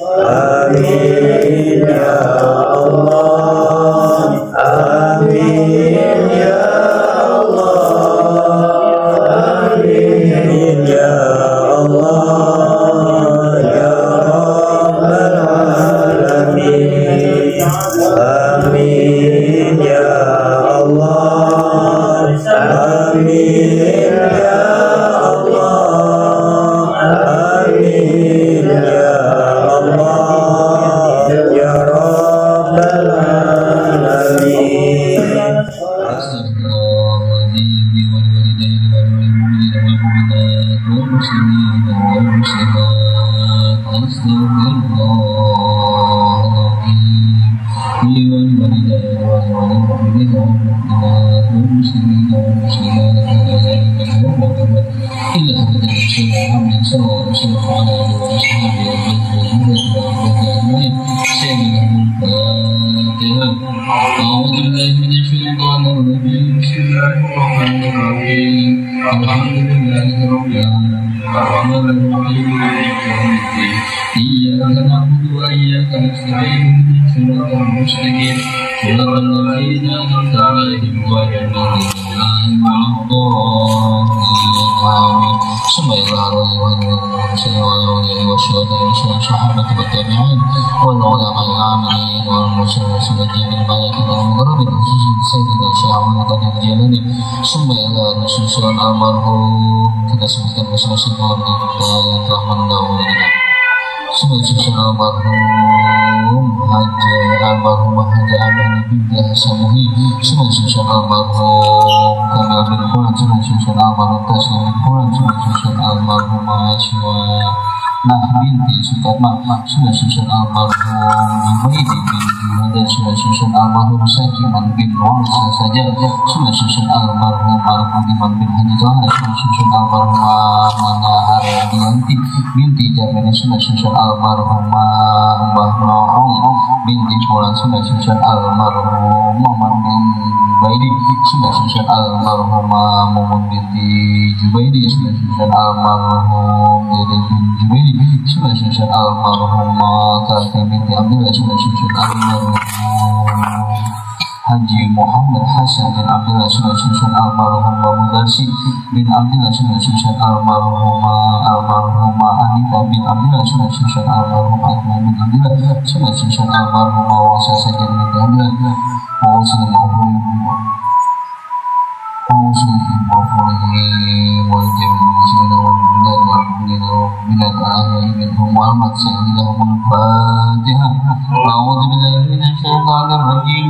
Amin ya Allah, amin ya Allah, amin ya Allah ya Rabbal Alamin. Amin ya Allah, amin ya Allah, amin ya Allah ya Rabbal Alamin. Kita sebutkan masing-masing keluarga kita yang telah mendahului kita. Semoga almarhum Haji Abani binti Hasanuhi, semoga almarhum Kamil bin Fulan, semoga almarhum Taslim bin Fulan, semoga almarhum Aswa Nah binti Sukatma, semoga almarhum Ibaidi binti Hadan, semoga almarhum Sakiman bin Wangsa saja, semoga almarhum Al-Budiman bin Haji Zahra, semoga almarhum Manahar Dianti binti Jamil, semoga almarhum Mbah Noong binti Fulan, semoga almarhum Muhammad bin Jubaidi, semoga almarhum Mumun binti Jubaidi, semoga almarhum Dede bin Jubaidi, semoga almarhum Kakek binti Abdullah, semoga almarhum Haji Muhammad Hasan bin Abdullah, semoga almarhum Mudarsi bin Abdullah, semoga almarhum Anita bin Abdullah, semoga almarhum Atma bin Abdullah, semoga almarhum Wasa Sajar bin Abdullah,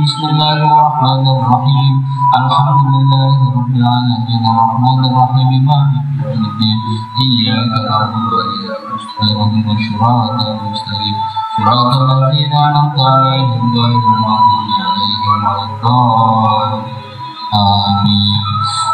Bismillahirrahmanirrahim. Alhamdulillahirabbil alamin, arrahmanirrahim, maliki yaumiddin. Iyyaka na'budu wa iyyaka nasta'in, ihdinas siratal mustaqim, siratal ladzina an'amta 'alaihim ghairil maghdubi 'alaihim waladdallin. Amin.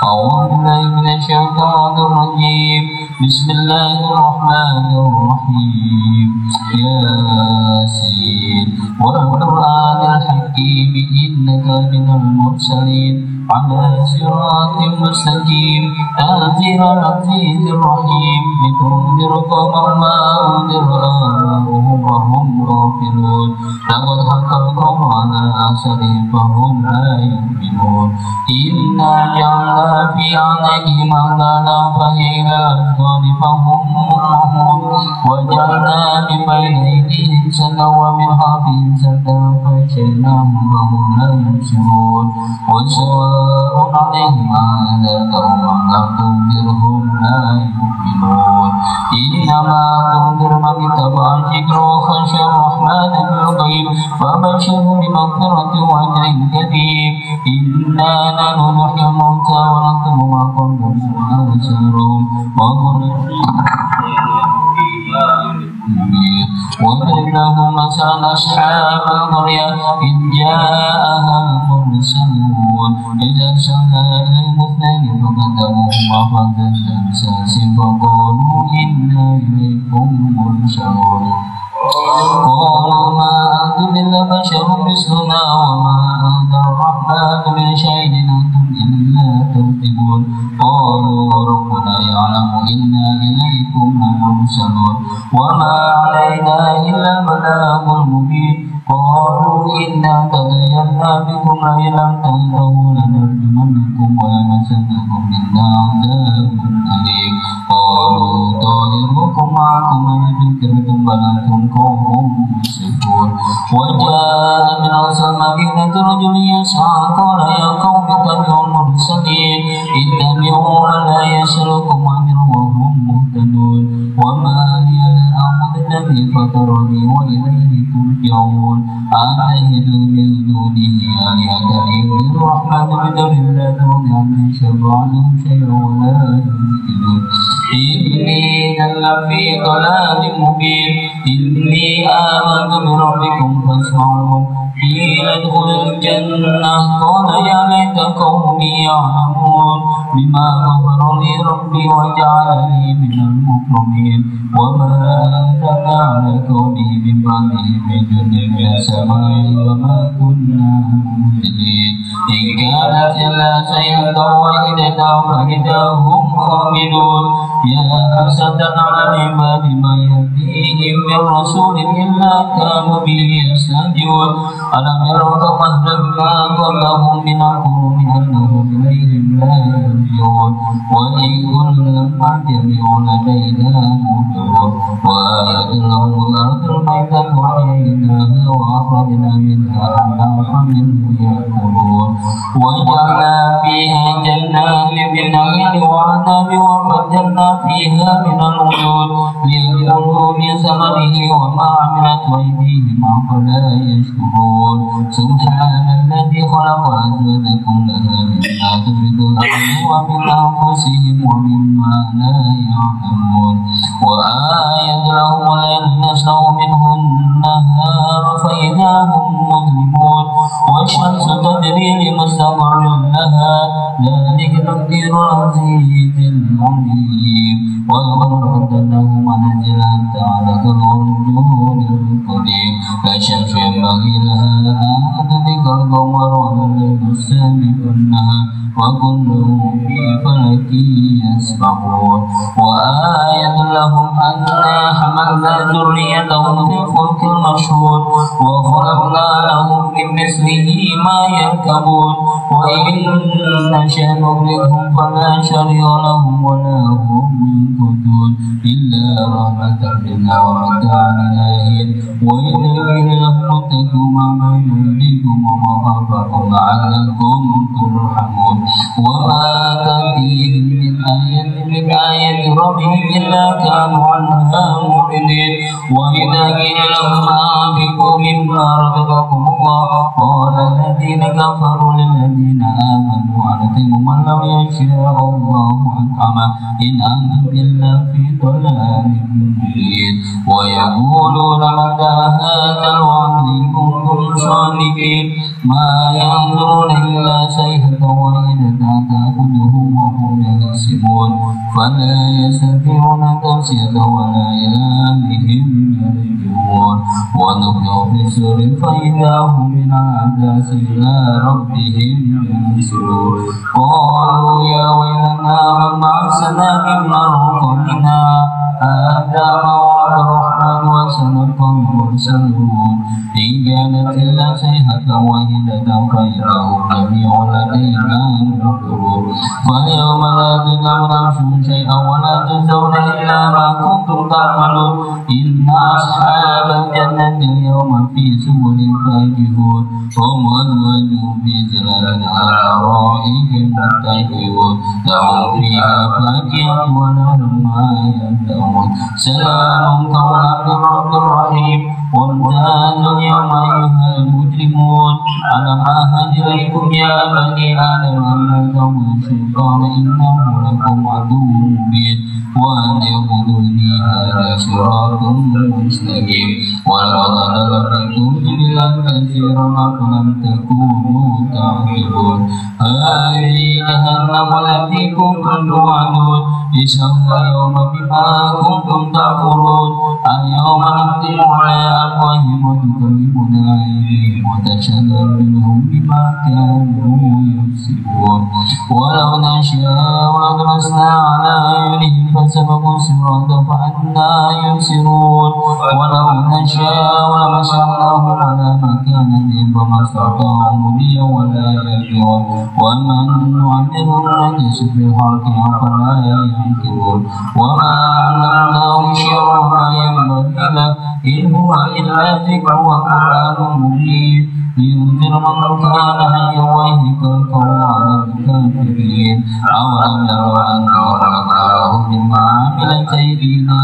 A'udzu billahi minasyaitonir rajim. Bismillahirrahmanirrahim. Yasin wal Qur'anil hakim, innaka minal mursalin ala siratim mustaqim, tanzilul azizir rahim, litunzira qauman ma unzira aba'uhum wa hum ghafilun, laqad haqqal qawlu ala aktharihim fahum la yu'minun. Inna ja'alna fi a'naqihim aghlalan fahila fahum muqmahun, wa ja'alna min bayni aydihim saddan wa min khalfihim saddan faghshaynahum fahum la yubsirun. Wa sawa'un 'alaihim a'anzartahum am lam tunzirhum la yu'minun. Innama tunzir man ittaba'a dzikra wa khashiya ar-rahmana bil ghaib, fabashshirhu bi maghfiratin wa ajrin karim. Inna nahnu nuhyil mauta wa naktubu ma qaddamu wa atharuhum wa واضرب لهم مثل أصحاب القرية إذ جاءها المرسلون إذ أرسلنا إليهم اثنين فكذبوهما فكذبوا بساس فقالوا إنا إليكم مرسلون. قالوا ما أنتم إلا بشر مثلنا وما أنزل الرحمن من شيء أنتم إلا تكذبون. قالوا ربنا يعلم إنا إليكم المرسلون وما علينا إلا البلاغ المبين قالوا إنا تطيرنا بكم لئن لم تنتهوا لنرجمنكم وليمسنكم منا عذاب أليم قالوا طائركم معكم إن ذكرتم بل أنتم قوم مسرفون وجاء من أقصى المدينة رجل يسعى قال يا قوم اتبعوا المرسلين اتبعوا من لا يسألكم أجرا وهم مهتدون وما لي لا أعبد الذي فطرني وإليه ترجعون أتخذ من دونه آلهة يؤمن الرحمن بدر لا تغن عني شفاعتهم شيئا ولا ينقذون إني إذا في ضلال مبين إني آمنت بربكم فاسمعون قيل ادخلوا الجنة قال يا ليت قومي يعلمون بما غفر لي ربي وجعلني من المكرمين وما أنزلنا على قومه من بعده من جند من السماء وما كنا مهتدين إن كانت إلا صيحة واحدة فإذا هم خامدون يا حسرة على العباد ما يأتيهم من رسول إلا كانوا به يستهزئون ألم يروا كما أهلكنا قبلهم من القرون أنهم إليهم لا يرجعون وإن كل لما جميع لدينا محضرون وآية لهم الأرض الميتة وأحييناها وأخرجنا منها حبا منه يأكلون وجعلنا فيها جنات من نخيل وعنب وفجرنا فيها من العيون ليأكلوا من ثمره وما عملت أيديهم أفلا يشكرون سبحان الذي خلق أزواجكم لها مما تنبت الأرض ومن أنفسهم ومما لا يعلمون وآية لهم الليل نسلخ منه النهار فإذا هم مظلمون والشمس تجري لمستقر لها ذلك تقدير العزيز العليم ولقد قدرناه منازل تعالى كالأرجون القديم لا شمس ينبغي لها أن تدرك القمر ولا الليل السابق النهار وكلهم في فلك يسبحون وآية لهم أنا حملنا ذريتهم في الفلك المشحون وخلقنا لهم من مثله ما يركبون وإن نشأ نغرقهم فلا شريك لهم ولا هم ينقذون إلا رحمة منا ومتاعا إلى وإذا لهم اتقوا ما بين أيديكم وما خلفكم لعلكم ترحمون وما تأتيهم من آية ربهم إلا كانوا عنها معرضين وإذا قيل لهم أنفقوا مما رزقكم الله قال الذين كفروا للذين آمنوا أنطعم من لو يشاء الله أنعمه إن أنتم إلا في ضلال مبين ويقولون متى هذا الوعد إن كنتم صادقين ما ينظرون إلا صيحة واحدة تأخذهم وهم يخصمون فلا يستطيعون توصية ولا إلى أهلهم يرجعون ونفخ في الصور فإذا هم من الأحداث إلى ربهم ينسلون قالوا يا ويلنا من بعثنا من مرقدنا هذا ما وعد الرحمن وصدق المرسلون إن كانت إلا صيحة واحدة فإذا هم جميع لدينا محضرون فاليوم لا تظلمون نفس شيئا ولا تجزون إلا ما كنتم تعملون إن أصحاب الجنة اليوم في سبل فاكهون هم أزواجهم في ظلال على أرائك متكئون لهم فيها فاكهة ولهم ما يدعون سلام قولا من رب رحيم وامتازوا اليوم أيها المجرمون ألم أعهد إليكم يا بني آدم أن لا تعبدوا الشيطان إنه لكم عدو مبين وأن اعبدوني هذا صراط مستقيم ولقد أضللتم سبلا كثيرا أفلم تكونوا تعقلون هذه جهنم التي كنتم توعدون اصلوها يوم بما كنتم تكفرون اليوم نختم على أفواههم وتكلمنا أيديهم وتشهد أرجلهم بما كانوا يكسبون يبصرون ولو نشاء لطمسنا على أعينهم فسبقوا الصراط فأنى يبصرون ولو نشاء لمسخناهم على مكانتهم فما استطاعوا مضيا ولا يرجعون ومن نعمره ننكسه في الخلق أفلا يعقلون وما علمناه الشعر وما ينبغي له إن هو إلا ذكر وقرآن مبين لينذر من كان حيا ويهلك القول على الكافرين أولم يروا أنا خلقناهم مما عملت أيدينا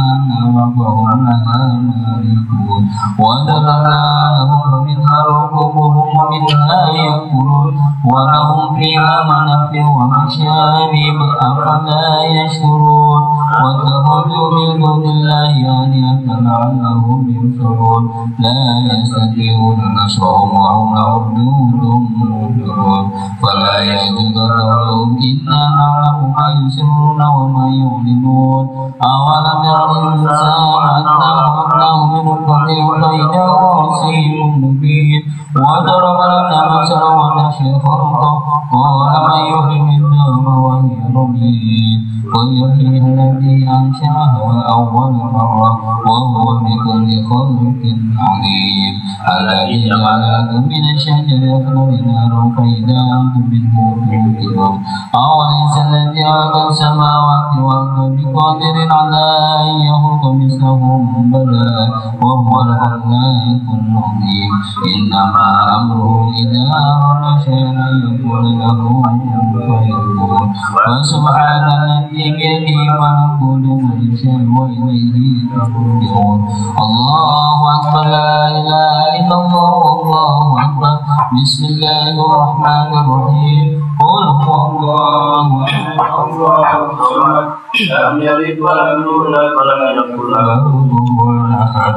وهم لها مالكون وذرنا لهم منها ركوبهم ومنها يأكلون ولهم فيها منافع ومشارب أفلا يشكرون واتخذوا من دون الله آلهة لعلهم ينصرون لا يستطيعون نصرهم وهم لهم جند منكرون فلا يحزنك قولهم إنا نعلم ما يسرون وما يعلنون أولم ير الإنسان أنا خلقناه من نطفة فإذا هو خصيم مبين وضرب لنا مثلا ونسي خلقه قال من يحيي العظام وهي رميم قل يحييها الذي أنشأها أول مرة وهو بكل خلق عليم الذي جعل لكم من الشجر الأخضر نارا فإذا أنتم منه توقدون أوليس الذي خلق السماوات والأرض بقادر على أن يخلق مثلهم بلى وهو الخلاق العليم إنما أمره إذا أراد شيئا يقول له كن فيكون فسبحان الذي بيده ملكوت كل شيء وإليه ترجعون الله أكبر لا إله إلا الله والله أكبر بسم الله الرحمن الرحيم قل هو الله لم يلد ولم يولد ولم يكن له كفوا أحد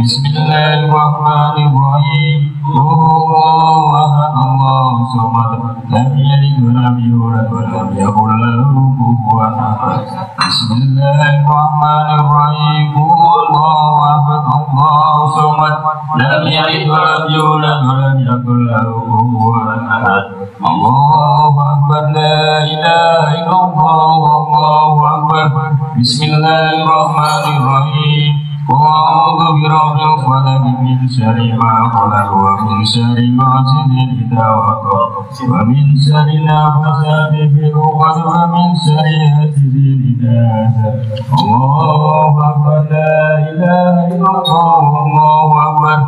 بسم الله الرحمن الرحيم قل هو الله أحد الله الصمد لم يلد ولم يولد ولم يكن له كفوا أحد بسم الله الرحمن الرحيم قل هو الله أحد الله الصمد لم يلد ولم يولد ولم يكن له كفوا أحد الله أكبر لا إله إلا الله والله أكبر بسم الله الرحمن الرحيم وأعوذ برب الفلق من شر ما خلق ومن شر غاسق إذا وقب ومن شر النفاثات في العقد ومن شر حاسد إذا حسد الله أكبر لا إله إلا الله والله أكبر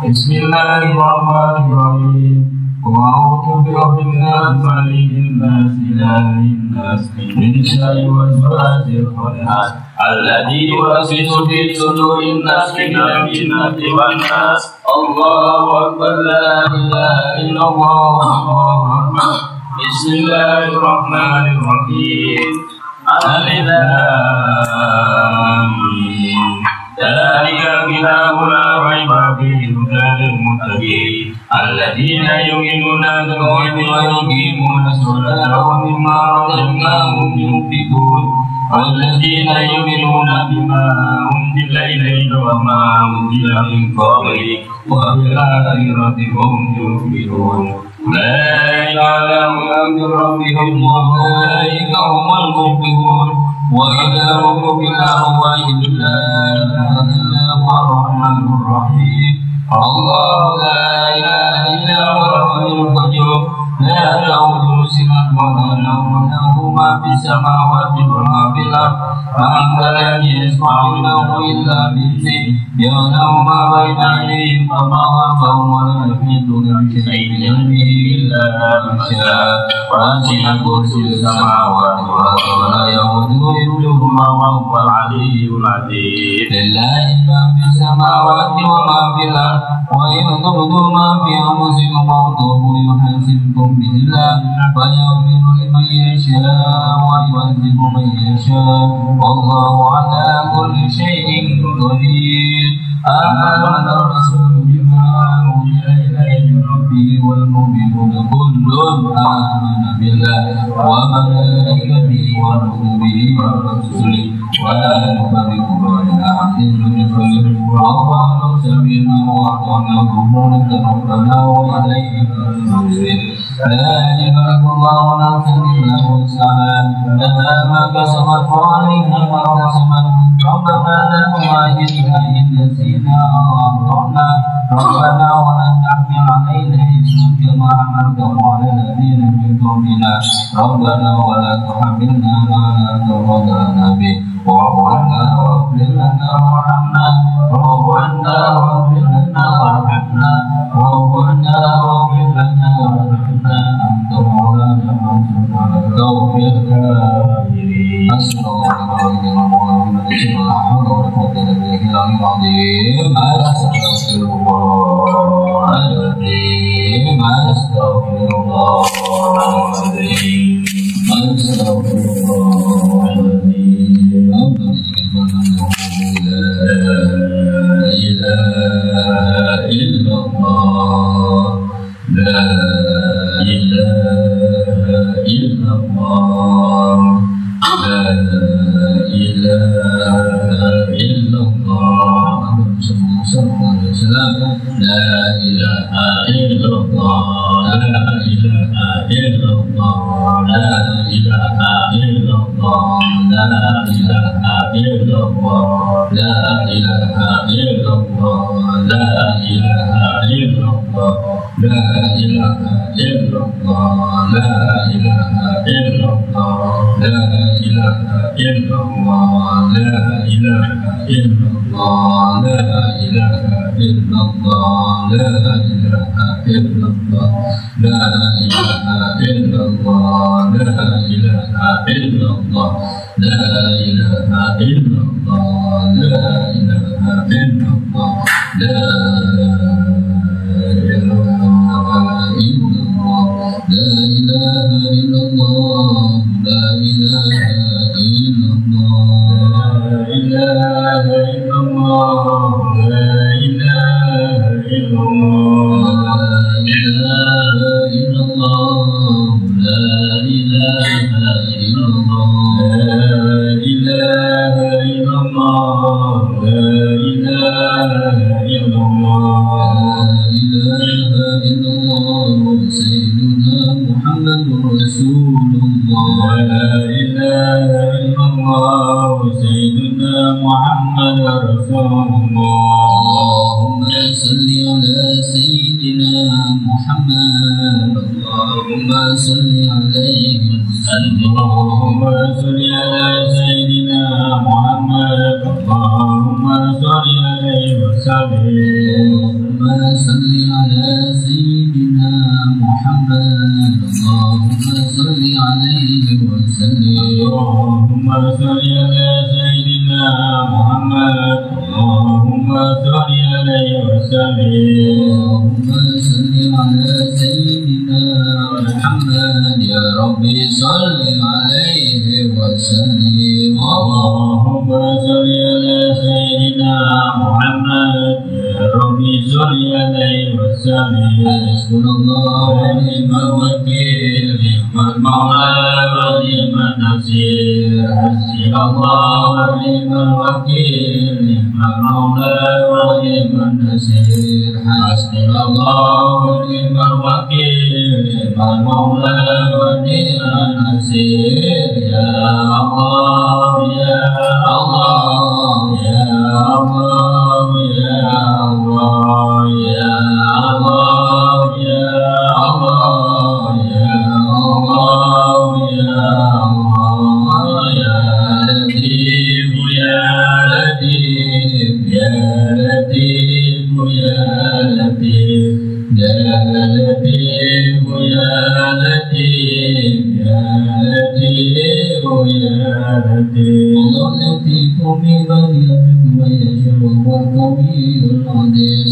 بسم الله الرحمن الرحيم وأعوذ برب الناس ملك الناس إله الناس من شر الوسواس الخناس الذي يوسوس في صدور الناس من الجنة والناس الله أكبر لا إله إلا الله والله أكبر بسم الله الرحمن الرحيم ألف لام ميم ذلك الكتاب لا ريب فيه هدى للمتقين الذين يؤمنون بالغيب ويقيمون الصلاة ومما رزقناهم ينفقون والذين يؤمنون بما أنزل إليك وما أنزل من قبلك وبالآخرة هم يؤمنون أولئك على هدى من ربهم وأولئك هم المفلحون وإلهكم إله واحد لا إله إلا هو الرحمن الرحيم الله لا إله إلا هو الحي القيوم لا تأخذه سنة ولا نوم له ما في السماوات وما في الأرض من ذا الذي يشفع له إلا بإذنه يعلم ما بين أيديهم وما خلفهم ولا يحيطون بشيء من علمه إلا بما شاء وسع كرسي السماوات والأرض ولا يؤوده حفظهما وهو العلي العظيم لله ما في السماوات وما في الأرض وإن تبدوا ما في أنفسكم أو تخفوه يحاسبكم به الله فيغفر لمن يشاء ويعذب من يشاء والله على كل شيء قدير آمن الرسول بما أنزل إليه من ربه والمؤمنون كل آمن بالله وملائكته وكتبه ورسله ولا نفرق بين سمعنا وأطعنا غفرانك ربنا وإليك المصير لا يبارك الله نفسا إلا وسعها لها ما كسبت وعليها ما كسبت ربنا لا تؤاخذنا إن نسينا أو أخطأنا ربنا ولا تحمل علينا إصرا كما حملته على الذين من قبلنا ربنا ولا تحملنا ما لا طاقة لنا به واعف عنا واغفر لنا وارحمنا واعف عنا واغفر لنا وارحمنا واعف عنا واغفر لنا وارحمنا أنت مولانا فانصرنا على القوم الكافرين أسأل الله لا حول ولا قوة إلا بالله العلي العظيم أستغفر الله العظيم أستغفر الله العظيم أستغفر الله العظيم لا إله إلا الله لا إله إلا الله لا إله إلا الله صلى الله عليه وسلم لا إله إلا الله لا إله إلا الله لا إله إلا الله لا إله إلا الله لا إله إلا الله لا إله إلا الله لا إله إلا الله لا إله إلا الله لا إله إلا الله لا إله إلا الله لا إله إلا الله لا إله إلا الله لا إله إلا الله لا إله إلا الله لا إله إلا الله لا إله إلا الله لا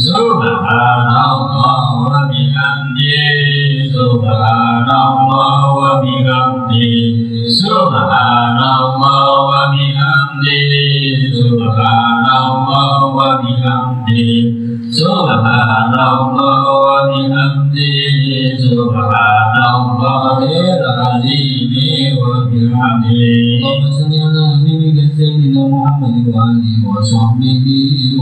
Subhanallah سيدنا محمد وآله وصحبه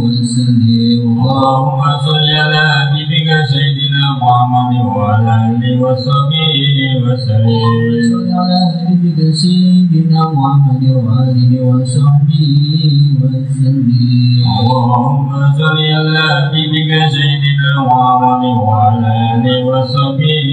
وسلم. اللهم صل على حبيبك سيدنا محمد وعلى آله وصحبه وسلم. صل على حبيبك سيدنا محمد وآله وصحبه وسلم. اللهم صل على حبيبك سيدنا محمد وعلى آله وصحبه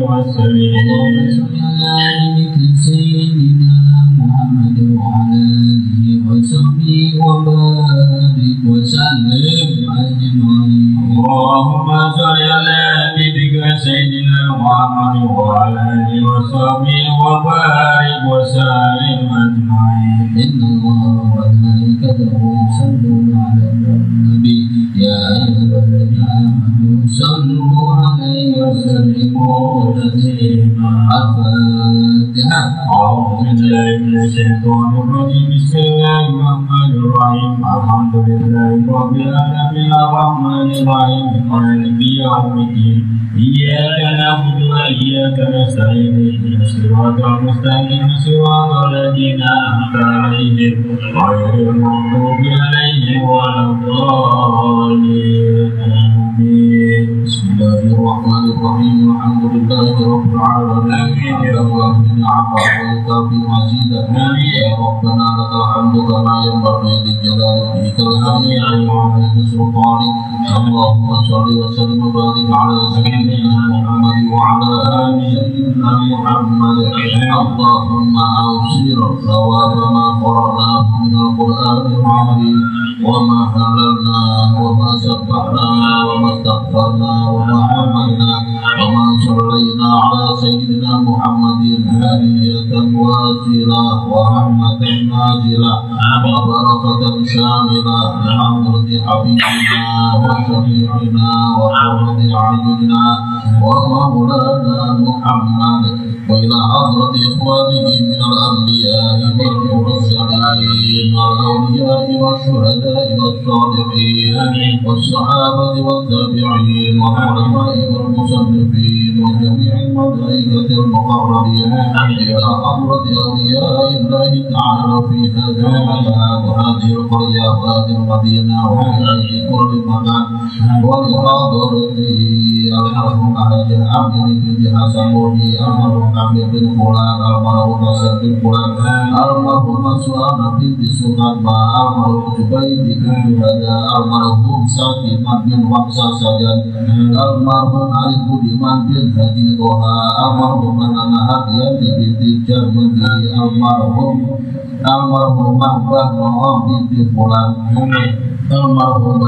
وسلم. اللهم صل على حبيبك سيدنا محمد وعلى آله وصحبه وبارك وسلم أجمعين. اللهم صل على حبيبك سيدنا محمد وعلى آله وصحبه وبارك وسلم أجمعين. إن الله وملائكته يصلون على النبي يا أيها الذين آمنوا صلوا عليه وسلموا تسليما. الفاتحة. أعوذ بالله من الشيطان الرجيم. بسم الله الرحمن الرحيم. الحمد لله رب العالمين الرحمن الرحيم مالك يوم الدين. إياك نعبد وإياك نستعين اهدنا الصراط المستقيم صراط الذين أنعمت عليهم غير المغضوب عليهم ولا الضالين. آمين. بسم الله الرحمن الرحيم. الحمد لله رب العالمين الرحمن نعمه ويكافي مزيدا. يا ربنا لك الحمد كما ينبغي لجلال وجهك الكريم وعظيم سلطانك. اللهم صل وسلم وبارك على سيدنا محمد وعلى آل سيدنا محمد. اللهم أوصل ثواب ما قرأناه من القرآن العظيم وما هللنا وما سبحنا وما استغفرنا وما حمدنا وما صلينا على سيدنا محمد هدية واصلة ورحمة نازلة وبركة شاملة لحضرة حبيبنا وشفيعنا وقرة أعيننا ومولانا محمد وإلى حضرة إخوانه من الأنبياء والمرسلين والأولياء والشهداء والصالحين والصحابة والتابعين والعلماء والمصنفين وجميع الملائكة المقربين إلى حضرة أولياء الله تعالى في هذا المكان وهذه القرية وهذه المدينة وفي كل مكان ولحضرة المرحوم حاج عبد بن حسن مولي المرحوم Amir bin Fulan, almarhum Hasan bin Fulan, almarhum Suana binti Suhadma, almarhum Jubaidi bin Juhada, almarhum Sakiman bin Waqsa Sajan, almarhum Arif Budiman bin Haji Toha, almarhum Nana Hadian binti Jarmudi, almarhum Mahbah Noam binti Fulan, almarhum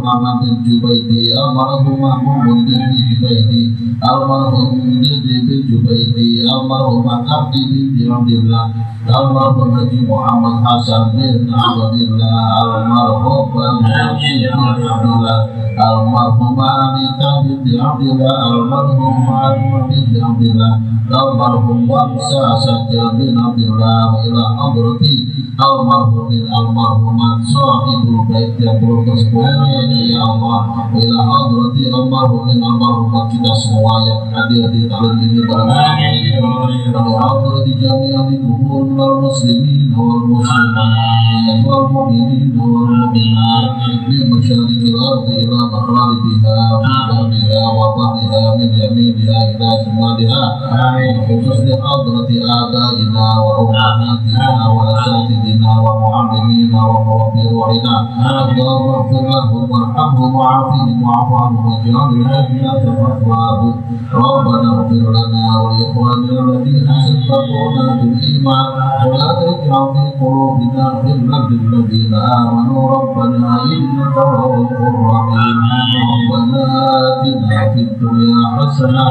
Aman bin Jubaidi, almarhum Mahmud bin Jubaidi, almarhum Dede bin Jubaidi, almarhum Abdi bin Abdillah, almarhum Haji Muhammad Hasan bin Abdillah, almarhum Haji bin Abdillah, almarhum Anita bin Abdillah, almarhum Muhammad bin Abdillah, almarhum Wamsa Sajjal bin Abdillah, ila hadrati almarhumin almarhumat sahibul bait yang belum tersebut ya Allah, ila hadrati almarhumin almarhumat kita semua yang hadir di talim ini barangkali ila hadrati jami'an kubur minal muslimin wal muslimin wal mu'minin wal mu'minat min masyariqil ardi ila magharibiha biha wa bahriha min yaminiha ila shimaliha khusus li hadrati abaina wa ummahatina wa asatidina wa mu'allimina wa murabbi ruhina. Allahumma ighfir lahum warhamhum wa'afihim wa'fu anhum waj'alhum jannata mathwahum. Rabbana ighfir lana wa li ikhwanina alladhina sabaquna bil iman wa la taj'al fi qulubina ghillan lil ladzina amanu rabbana innaka ra'ufur rahim. Rabbana atina fid dunya hasanah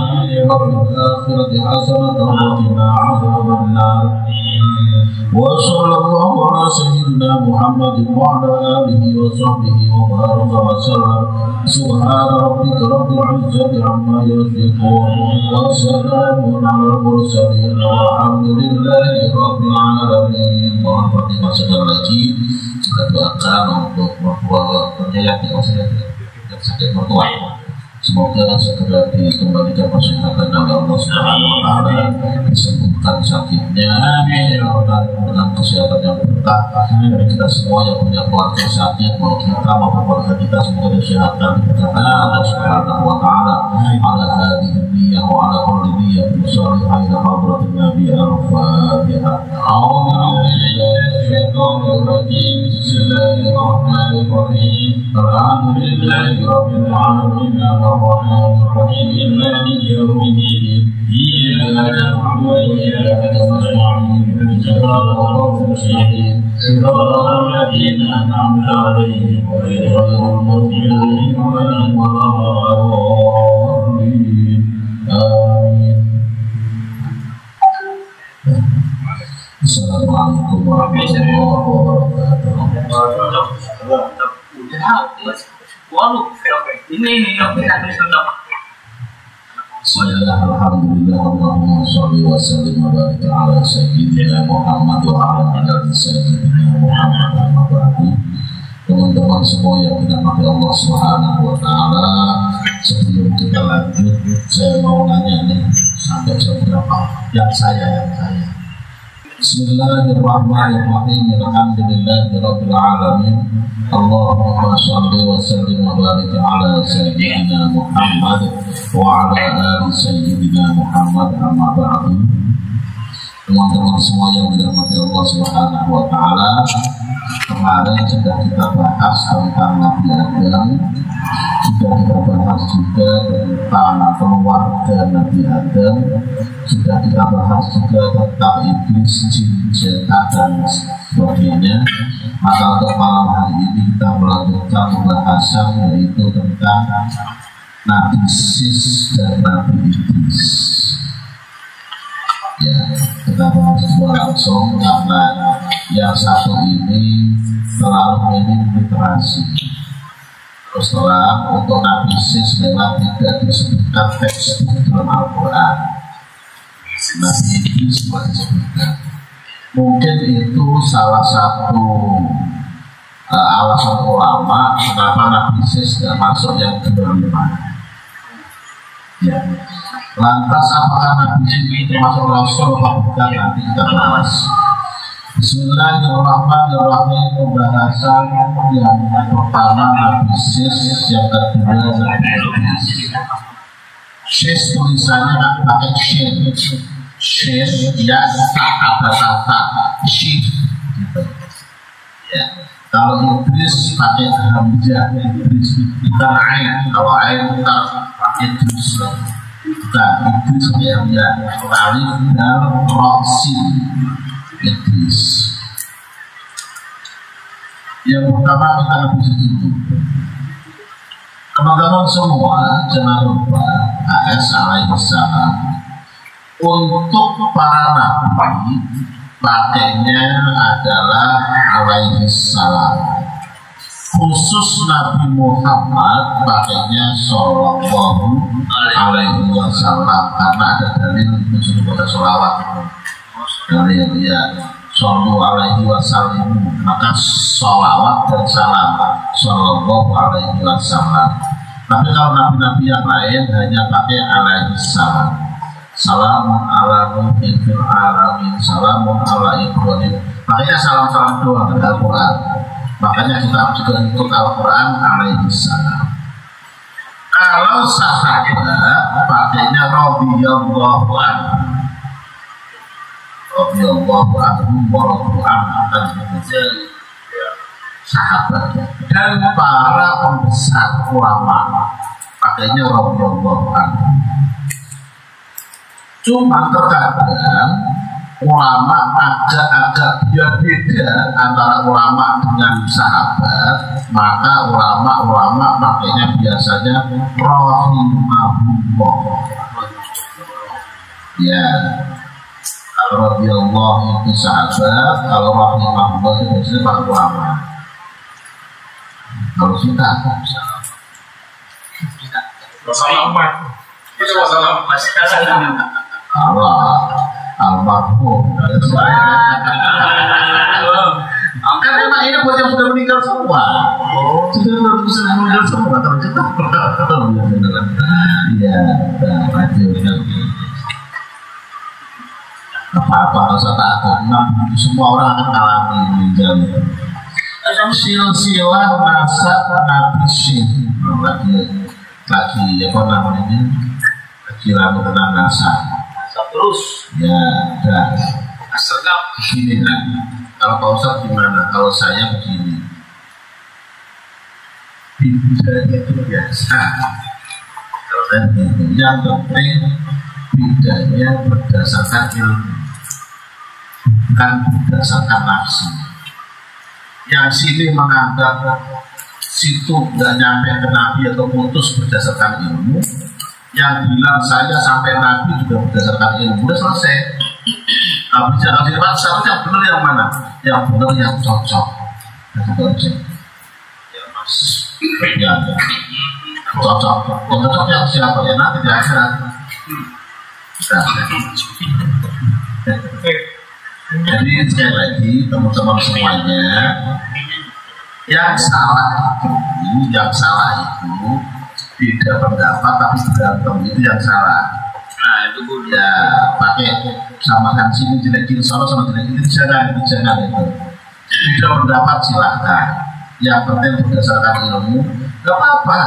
wa fil akhirati hasanah wa qina adzaban nar. وصلى الله على سيدنا محمد وعلى آله وصحبه وبارك وسلم. سبحان ربك رب العزة عما يصفون وسلام على المرسلين والحمد لله رب العالمين. Mohon Fatimah sekali lagi kita doakan untuk mertua yang sakit mertua. Semoga semoga segera dikembalikan kesehatan oleh Allah Subhanahu wa taala, disembuhkan sakitnya dengan kesehatan yang berkah. Dan kita semua yang punya keluarga sakit, mau kita maupun keluarga kita semoga kesehatan diberikan Allah Subhanahu wa taala. Ala hadhihi niyyah wa ala kulli niyyatin shalihah ila hadratin Nabi al-Fatihah. Bismillahirrahmanirrahim. Alhamdulillahi rabbil alamin arrahmanir rahim maliki yaumiddin. Iyyaka na'budu wa iyyaka nasta'in. Ihdinas mustaqim. Shiratal ladzina an'amta 'alaihim ghairil maghdubi 'alaihim waladdallin. Amin. Assalamualaikum warahmatullahi wabarakatuh. Alhamdulillah, Allahumma sholli wa sallim wa barik ala sayyidina Muhammad wa ala ali sayyidina Muhammad amma ba'du. Teman-teman semua yang dirahmati Allah Subhanahu wa taala, sebelum kita lanjut saya mau nanya nih, sampai jam berapa? Yang saya Bismillahirrahmanirrahim. Alhamdulillahirabbil alamin. Allahumma shalli wa sallim wa barik ala sayyidina Muhammad wa ala ali sayyidina Muhammad amma ba'du. Teman-teman semua yang dirahmati Allah Subhanahu wa taala, kemarin sudah kita bahas tentang Nabi Adam, sudah kita bahas juga tentang keluarga Nabi Adam, sudah kita bahas juga tentang iblis, jin, setan dan sebagainya. Maka untuk malam hari ini kita melanjutkan pembahasan, yaitu tentang Nabi Sis dan Nabi Idris. Ya, kita bahas dua langsung karena yang satu ini terlalu minim literasi. Terus terang, untuk Nabi Sis memang tidak disebutkan teks dalam Al-Quran. Nabi Idris juga disebutkan. Mungkin itu salah satu alasan ulama kenapa Nabi Sis tidak masuk yang kelima. Ya. Lantas apakah Nabi Sis termasuk Rasul atau bukan, nanti kita bahas. Bismillahirrahmanirrahim. Pembahasan yang pertama Nabi Sis, yang kedua Nabi Idris. Sis tulisannya pakai shin, ya kata shin gitu. Ya. Kalau Idris pakai hamzah, Idris bukan ain. Kalau ain bukan Idris, bukan Idris ya, alif dan roksi Idris. Yang pertama kita bisa itu. Teman-teman semua jangan lupa AS alaihissalam untuk para nabi pakainya adalah alaihissalam. Khusus Nabi Muhammad pakainya sallallahu alaihi wasallam, karena ada dalil khusus pada sholawat. Dalil ya sallallahu alaihi wasallam, maka sholawat dan salam sallallahu alaihi wasallam. Tapi kalau nabi-nabi yang lain hanya pakai alaihissalam. Salamun ala nuhin fil alamin, salamun ala Ibrahim. Makanya salam-salam doang dari Al-Quran. Makanya kita juga ikut Al-Quran alaihissalam. Kalau sahabat pakainya radhiyallahu anhu, radhiyallahu anhu wa radhiyallahu sahabat. Dan para pembesar ulama pakainya radhiyallahu anhu. Cuma terkadang ulama agak-agak beda antara ulama dengan sahabat, maka ulama makanya biasanya rahimahullah. Ya, kalau radhiyallahu itu sahabat, kalau rahimahullah itu biasanya para ulama. Kalau kita Allah almarhum kan memang ini buat yang sudah meninggal semua, sudah meninggal semua, Apa-apa nggak usah takut, semua orang akan alami meninggal. Silsilah nasab Nabi Syekh lagi apa namanya, lagi lalu tentang nasab terus ya. Dan sergap begini lah, kalau Pak Ustadz gimana? Kalau saya begini, bidanya itu biasa. Kalau saya begini, yang penting bidanya berdasarkan ilmu, bukan berdasarkan nafsu. Yang sini menganggap situ nggak nyampe ke Nabi atau putus berdasarkan ilmu, yang bilang saya sampai Nabi juga berdasarkan ilmu, udah selesai. Tapi jangan dipaksa, yang benar yang mana? Yang benar yang cocok. Ya, cocok. Yang cocok yang siapa? Ya nanti di akhirat. Jadi sekali lagi teman-teman semuanya, yang salah itu beda pendapat tapi berantem, itu yang salah. Nah itu ya pakai samakan sini jelek-jelek sama jelek-jelek, jangan itu. Beda pendapat silahkan, yang penting berdasarkan ilmu, gak apa-apa.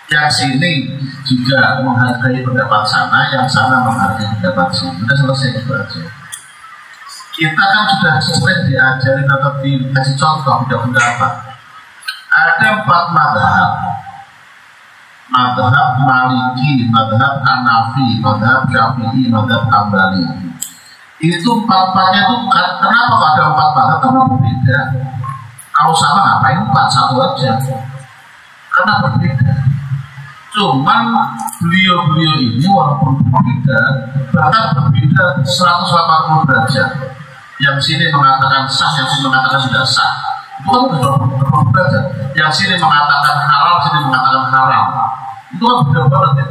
Yang sini juga menghargai pendapat sana, yang sana menghargai pendapat sini, udah selesai itu aja. Kita kan sudah sering diajarin atau dikasih contoh beda pendapat. Ada 4 madhab: madhab Maliki, madhab Hanafi, madhab Syafi'i, madhab Hambali. Itu 4-4-nya itu kenapa ada 4 madhab? Karena berbeda. Kalau sama ngapain 4, satu aja? Karena berbeda. Cuman beliau-beliau ini walaupun berbeda, bahkan berbeda 180 derajat. Yang sini mengatakan sah, yang sini mengatakan tidak sah. Itu kan berbeda derajat. Yang sini mengatakan halal, sini mengatakan haram. Itu kan beda banget ya.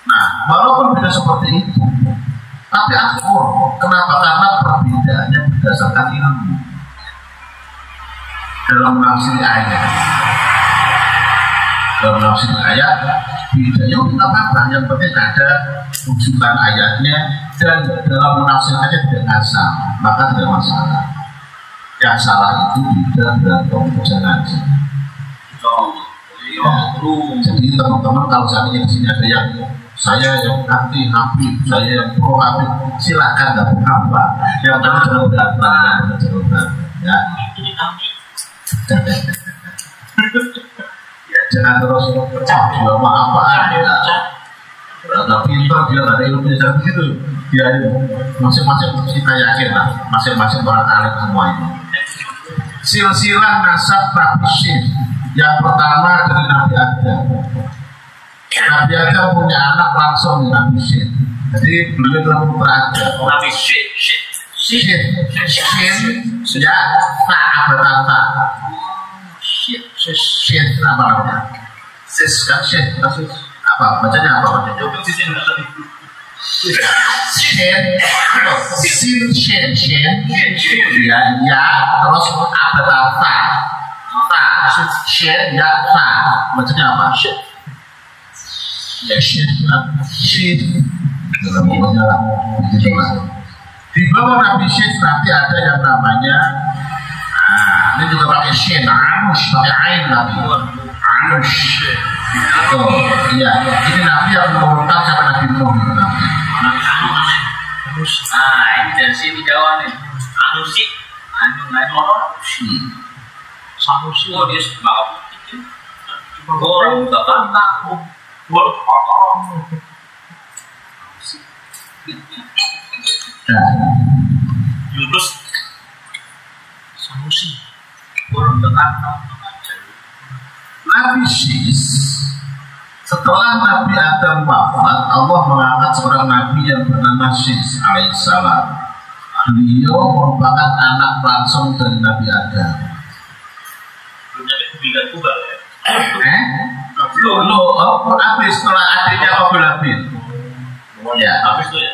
Nah, walaupun beda seperti itu, tapi akur. Kenapa? Karena perbedaannya berdasarkan ilmu. Dalam menafsiri ayat, bedanya tidak apa-apa. Yang penting ada rujukan ayatnya, dan dalam menafsirkannya tidak ngasal, maka tidak masalah. Yang salah itu beda berantem, jangan. Jadi teman-teman, kalau seandainya di sini ada yang saya yang anti Habib, saya yang pro Habib, silakan, nggak apa-apa. Yang penting jangan berantem, ya. Ya jangan terus jual apa-apaan ya. Nggak pintar dia, nggak ada ilmunya, jangan begitu. Ya masing-masing kita yakin lah, masing-masing orang alim semua ini. Silsilah nasab Nabi Syekh. Yang pertama dari Nabi Adam. Nabi Adam punya anak langsung dari Nabi Syekh. Jadi beliau adalah putra Adam. Nabi Syekh ya tak apa-apa. Syekh apa namanya? Syekh apa? Bacanya apa? Bacanya ya terus apa ta Syekh ya ta, bacanya apa? Syekh dalam pokoknya lah begitulah. Di bawah Nabi Syekh nanti ada yang namanya ini juga pakai Syekh, Anush, pakai Ain Nabi Anush. Oh iya, ini Nabi yang menurunkan sama Nabi Nuh itu Nabi Anush. Nah ini dari sini Jawa nih, Anusi, Sanusi. Oh dia sebab orang tak tahu. Yunus Sanusi orang tak tahu. Nabi Syekh setelah Nabi Adam wafat, Allah mengangkat seorang Nabi yang bernama Syekh alaihissalam. Beliau merupakan anak langsung dari Nabi Adam. Belum jadi kubilan kubal ya? Habis setelah adiknya Qabil Habil. Ya, habis itu ya.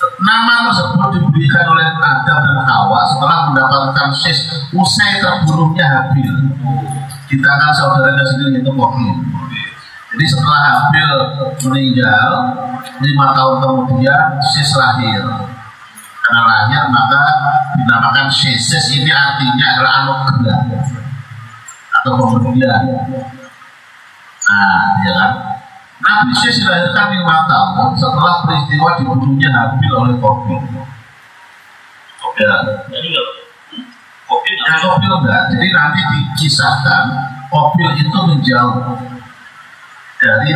Nama tersebut diberikan oleh Adam dan Hawa setelah mendapatkan Syekh usai terbunuhnya Habil. Kita kan saudaranya sendiri itu Qabil. Jadi Jadi setelah Habil meninggal 5 tahun kemudian Sis lahir. Karena lahir maka dinamakan Sis. Sis ini artinya adalah anugerah atau pemberian. Nah, ya kan? Nabi Sis dilahirkan 5 tahun setelah peristiwa dibunuhnya Habil oleh Qabil. Qabil enggak. Jadi nanti dikisahkan Qabil itu menjauh dari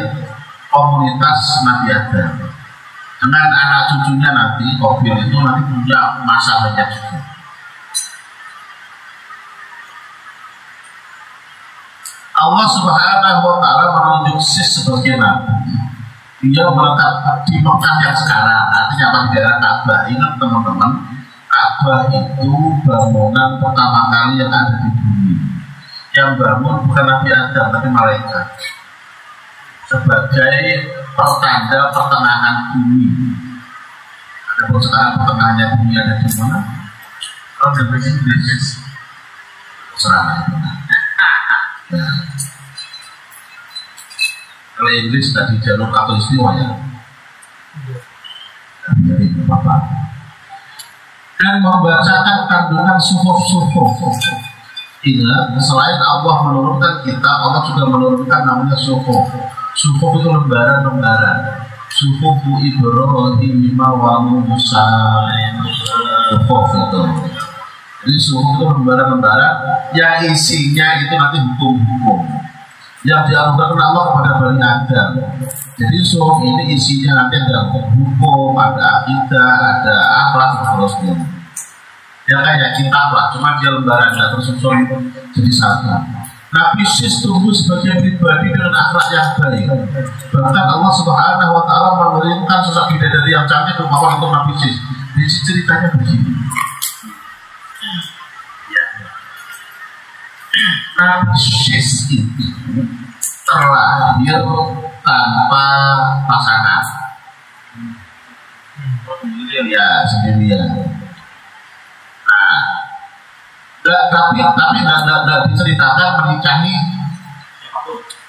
komunitas Nabi Adam. Dengan anak cucunya nanti Qabil itu nanti punya masa banyak juga. Allah Subhanahu wa Ta'ala menunjuk Sis sebagai nabi. Dia melekat di Mekah yang sekarang, artinya apa, di daerah Ka'bah. Ingat teman-teman, Ka'bah itu bangunan pertama kali yang ada di bumi. Yang bangun bukan Nabi Adam tapi malaikat, sebagai pertanda pertengahan bumi. Ada sekarang pertengahannya bumi ada di mana? Kalau dari Inggris, serangan itu. Ya. Kalau Inggris tadi jalur atau istiwa ya. Jadi Bapak. Dan membacakan kandungan suhuf-suhuf. Ingat, selain Allah menurunkan kita, Allah juga menurunkan namanya suhuf. Suhuf itu lembaran-lembaran. Suhuf Ibrahim wa Musa. Suhuf itu. Jadi suhuf itu lembaran-lembaran yang isinya itu nanti hukum-hukum yang dianugerahkan Allah kepada Bani Adam. Jadi suhuf ini isinya nanti ada hukum, ada akidah, ada akhlak dan seterusnya. Ya kayak kitab lah, cuma dia lembaran yang tersusun jadi satu. Nabi Sis tumbuh sebagai pribadi dengan akhlak yang baik. Bahkan Allah Subhanahu wa Ta'ala mengirimkan sosok bidadari yang cantik rupawan untuk Nabi Sis. Jadi ceritanya begini. Nabi Sis itu terlahir tanpa pasangan. Ya, sendirian. Nah, tapi nggak diceritakan menikahi.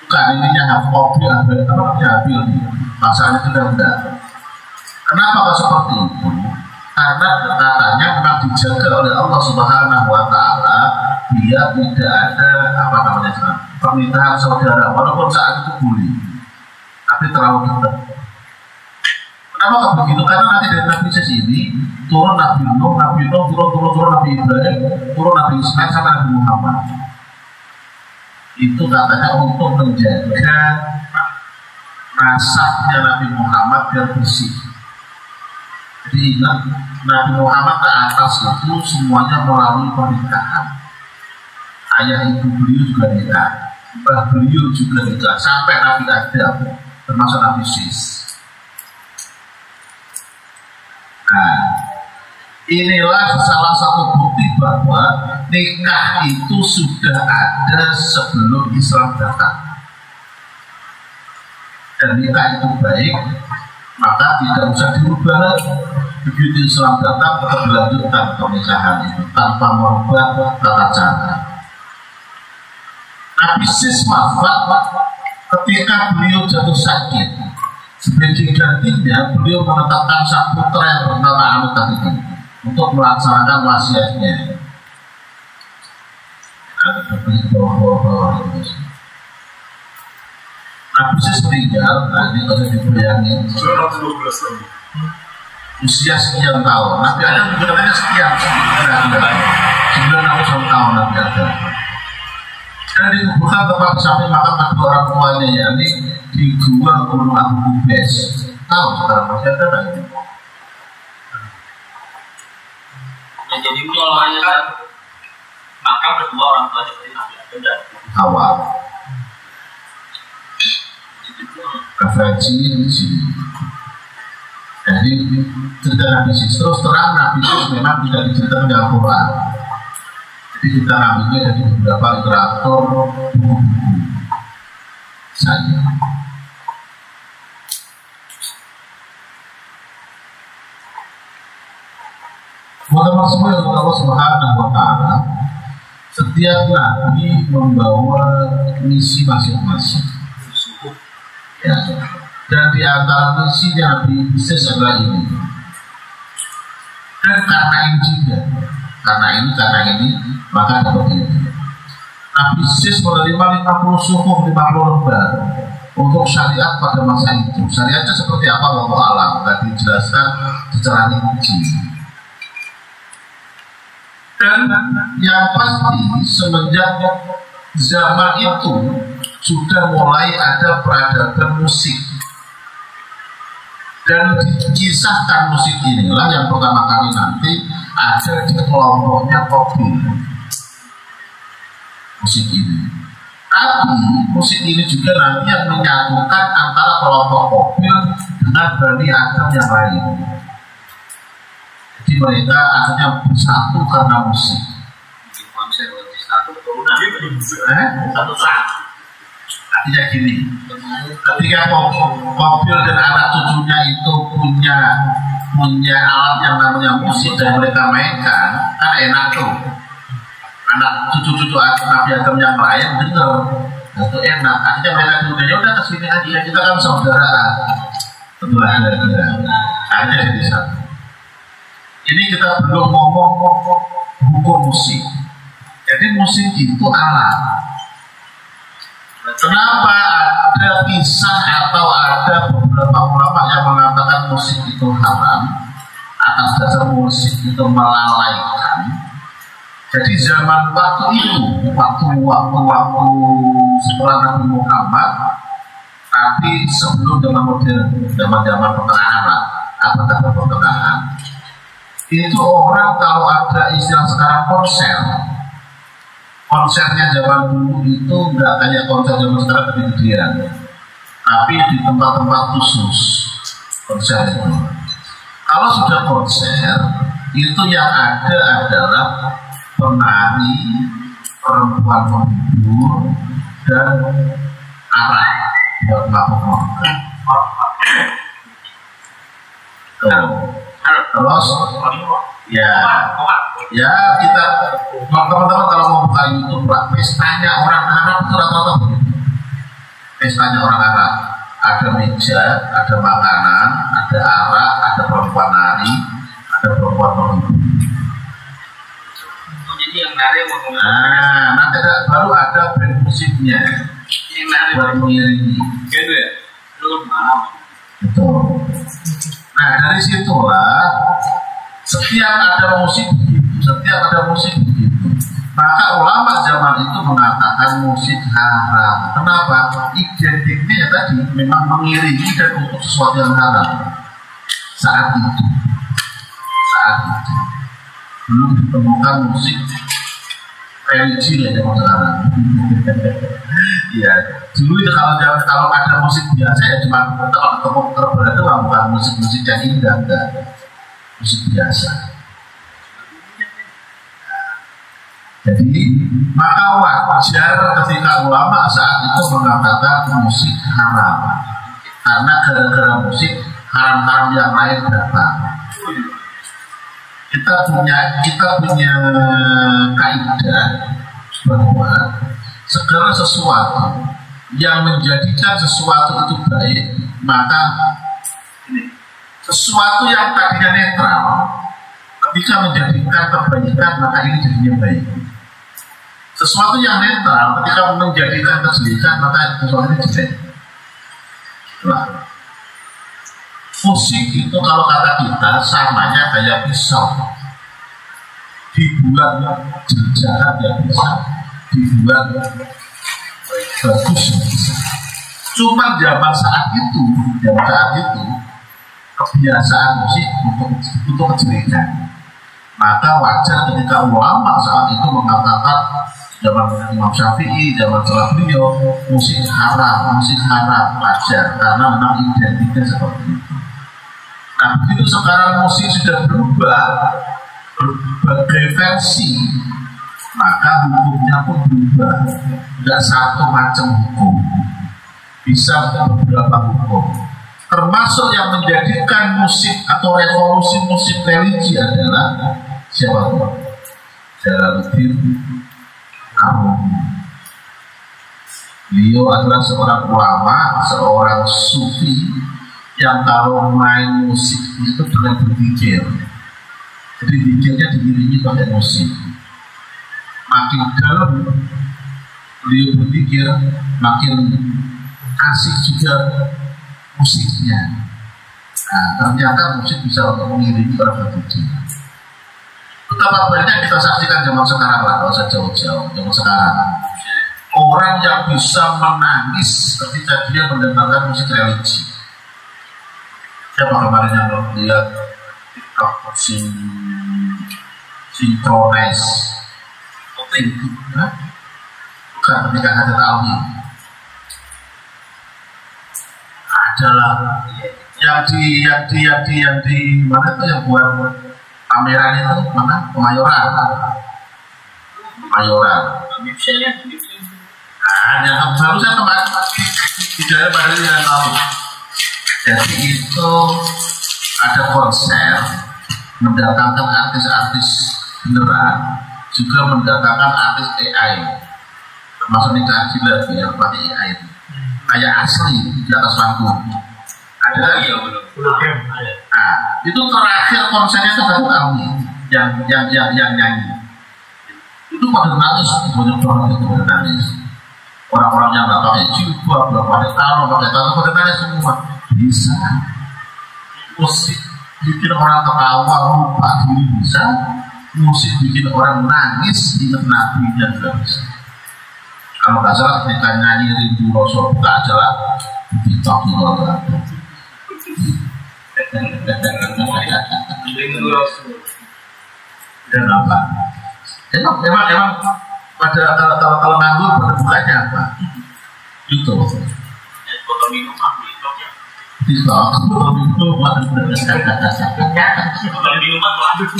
Bukan, ininya Qabil, Habil. Pasangan itu enggak. Kenapa kok seperti itu? Karena katanya memang dijaga oleh Allah Subhanahu wa Ta'ala, dia tidak ada pernikahan saudara, walaupun saat itu boleh, tapi terlalu dekat. Kenapa kok begitu? Karena nanti dari Nabi Sis ini turun Nabi Nuh, turun Nabi Ibrahim, turun Nabi Ismail sampai Nabi Muhammad. Itu katanya untuk menjaga nasabnya Nabi Muhammad biar bersih. Jadi ingat, Nabi Muhammad ke atas itu semuanya melalui pernikahan. Ayah ibu beliau juga nikah, mbah beliau juga nikah, sampai Nabi Adam, termasuk Nabi Sis. Nah, inilah salah satu bukti bahwa nikah itu sudah ada sebelum Islam datang. Dan nikah itu baik, maka tidak usah dirubah lagi. Begitu Islam datang, tetap dilanjutkan pernikahan itu tanpa merubah tata cara. Nabi Sis wafat ketika beliau jatuh sakit. Sebagai gantinya, beliau menetapkan sang putra yang bernama Amr itu untuk melaksanakan wasiatnya. Ada berbalik bawah-bawah itu. Nabi Sis meninggal, ini harus dibayangin. Usia sekian tahun. Nabi Adam juga namanya sekian 900 tahun Nabi Adam. Dan dikuburkan tepat di samping makam kedua orang tuanya, yakni di Gua Gunung Abu Kubes. Tahu sekarang masih ada nggak itu? Ya, jadi kalau hanya makam kedua orang tuanya seperti Nabi Adam dan Hawa. Kafaji di sini. Jadi cerita Nabi Sis, terus terang Nabi Sis memang tidak diceritakan dalam Quran. Jadi kita ambilnya dari beberapa literatur buku-buku saja. Teman-teman semua yang Allah Subhanahu wa Ta'ala, setiap nabi membawa misi masing-masing. Ya. Dan di antara misinya Nabi Isis adalah ini. Dan karena ini juga, karena ini, maka dapat ini. Nabi Isis menerima 50 suku, 50 lembar untuk syariat pada masa itu. Syariatnya seperti apa? Wallahu a'lam. Tidak dijelaskan secara rinci. Dan yang pasti semenjak zaman itu sudah mulai ada peradaban musik. Dan dikisahkan musik inilah yang pertama kali nanti ada di kelompoknya kopi. Musik ini. Tapi musik ini juga nanti yang menyatukan antara kelompok kopi dengan Bani Adam yang lain. Jadi mereka akhirnya bersatu karena musik. Artinya gini, ketika Kobil dan anak cucunya itu punya alat yang namanya musik dan mereka mainkan, kan enak tuh. Anak cucu-cucu Nabi Adam yang lain dengar, itu enak. Akhirnya mereka dunia udah kesini aja, kita kan saudaraan. Tentu aja kita. Akhirnya jadi satu. Ini kita belum ngomong hukum musik. Jadi musik itu alat. Kenapa ada kisah atau ada beberapa ulama yang mengatakan musik itu haram atas dasar musik itu melalaikan? Jadi zaman waktu itu, waktu setelah Nabi Muhammad, tapi sebelum zaman modern, zaman pertengahan lah, abad pertengahan, itu orang kalau ada istilah sekarang konsernya zaman dulu itu nggak kayak konser zaman sekarang gede-gedean, tapi di tempat-tempat khusus konser itu. Kalau sudah konser, itu yang ada adalah penari, perempuan menghibur, dan arak buat mabuk-mabukan. Terus ya kita teman-teman kalau mau buka YouTube lah, pestanya orang Arab itu rata-rata begitu. Pestanya orang Arab, ada meja, ada makanan, ada arak, ada perempuan nari, ada perempuan menghibur. Jadi yang nari mau nanti baru ada band musiknya yang nari buat mengiringi. gitu ya, lu malam. Betul. Nah dari situlah setiap ada musik begitu, maka ulama zaman itu mengatakan musik haram. Kenapa? Identiknya ya tadi memang mengiringi dan untuk sesuatu yang haram. Saat itu belum ditemukan musik religi ya zaman sekarang. Ya dulu itu kalau ada musik biasa ya cuma tepuk terberat itu bukan musik yang indah, enggak, musik biasa. Jadi maka wajar ketika ulama saat itu mengatakan musik haram, karena gara-gara musik haram-haram yang lain datang. Kita punya kaidah bahwa segala sesuatu yang menjadikan sesuatu itu baik, maka sesuatu yang tadinya netral ketika menjadikan kebaikan maka ini jadinya baik. Sesuatu yang netral ketika menjadikan kejelekan maka sesuatu ini jelek. Nah, musik itu kalau kata kita samanya kayak pisau, dibuat jahat ya bisa, dibuat bagus ya bisa. Cuma zaman saat itu kebiasaan musik untuk kejelekan. Maka wajar ketika ulama saat itu mengatakan zaman Imam Syafi'i, zaman setelah beliau, musik haram wajar karena memang identiknya seperti itu. Nah begitu sekarang musik sudah berubah berbagai versi, maka hukumnya pun berubah. Tidak satu macam hukum, bisa beberapa hukum. Termasuk yang menjadikan musik atau revolusi musik religi adalah siapa tuh? Jalaluddin Arumi. Beliau adalah seorang ulama, seorang sufi yang kalau main musik itu dengan berzikir. Jadi zikirnya diiringi pakai musik. Makin dalam beliau berzikir, makin asik juga musiknya. Nah, ternyata musik bisa untuk mengiringi orang berzikir. Betapa banyak kita saksikan zaman sekarang lah, kalau usah jauh-jauh, zaman sekarang. Orang yang bisa menangis ketika dia mendengarkan musik religi. Siapa kemarin yang lihat TikTok sinkronize? Bukan ketika Hadat Alwi. Adalah yang di mana tuh yang buat pameran itu mana? Kemayoran. Yang baru saya kemarin di daerah Bali yang tahu. Jadi itu ada konser mendatangkan artis-artis beneran, juga mendatangkan artis AI, termasuk nikah gila yang pakai AI itu, kayak asli di atas panggung. Ada belum? Nah, itu terakhir konsernya itu baru kami yang nyanyi. Itu pada nangis, banyak orang itu pada nangis. Orang-orang yang nggak pakai jubah, belum pakai kalung, pakai kalung, pada nangis semua. Bisa musik bikin orang ketawa, lupa diri bisa. Musik bikin orang nangis, ingat nabinya juga bisa. Kalau nggak salah ketika nyanyi Rindu Rasul, nggak salah TikTok juga ada. Rindu Rasul. Dan apa? Emang pada kalau nganggur pada bukanya apa? YouTube. Foto minuman di TikTok ya. TikTok, foto minuman. Foto minuman waduh.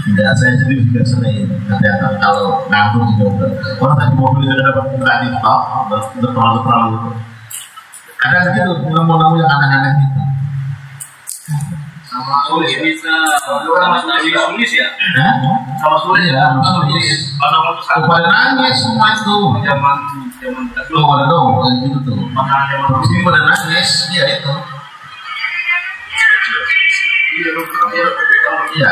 Enggak, saya sendiri juga sering. Ternyata kalau nganggur juga orang tadi mobil juga dapat buka TikTok, terlalu itu. Ada gitu nemu-nemu yang aneh-aneh gitu. Sama sulis bisa, sama sulis ya? Sama sulis ya, sama sulis. Pada nangis semua itu. Zaman Lo pada dong, kayak gitu tuh. Jadi pada nangis, ya itu. Iya.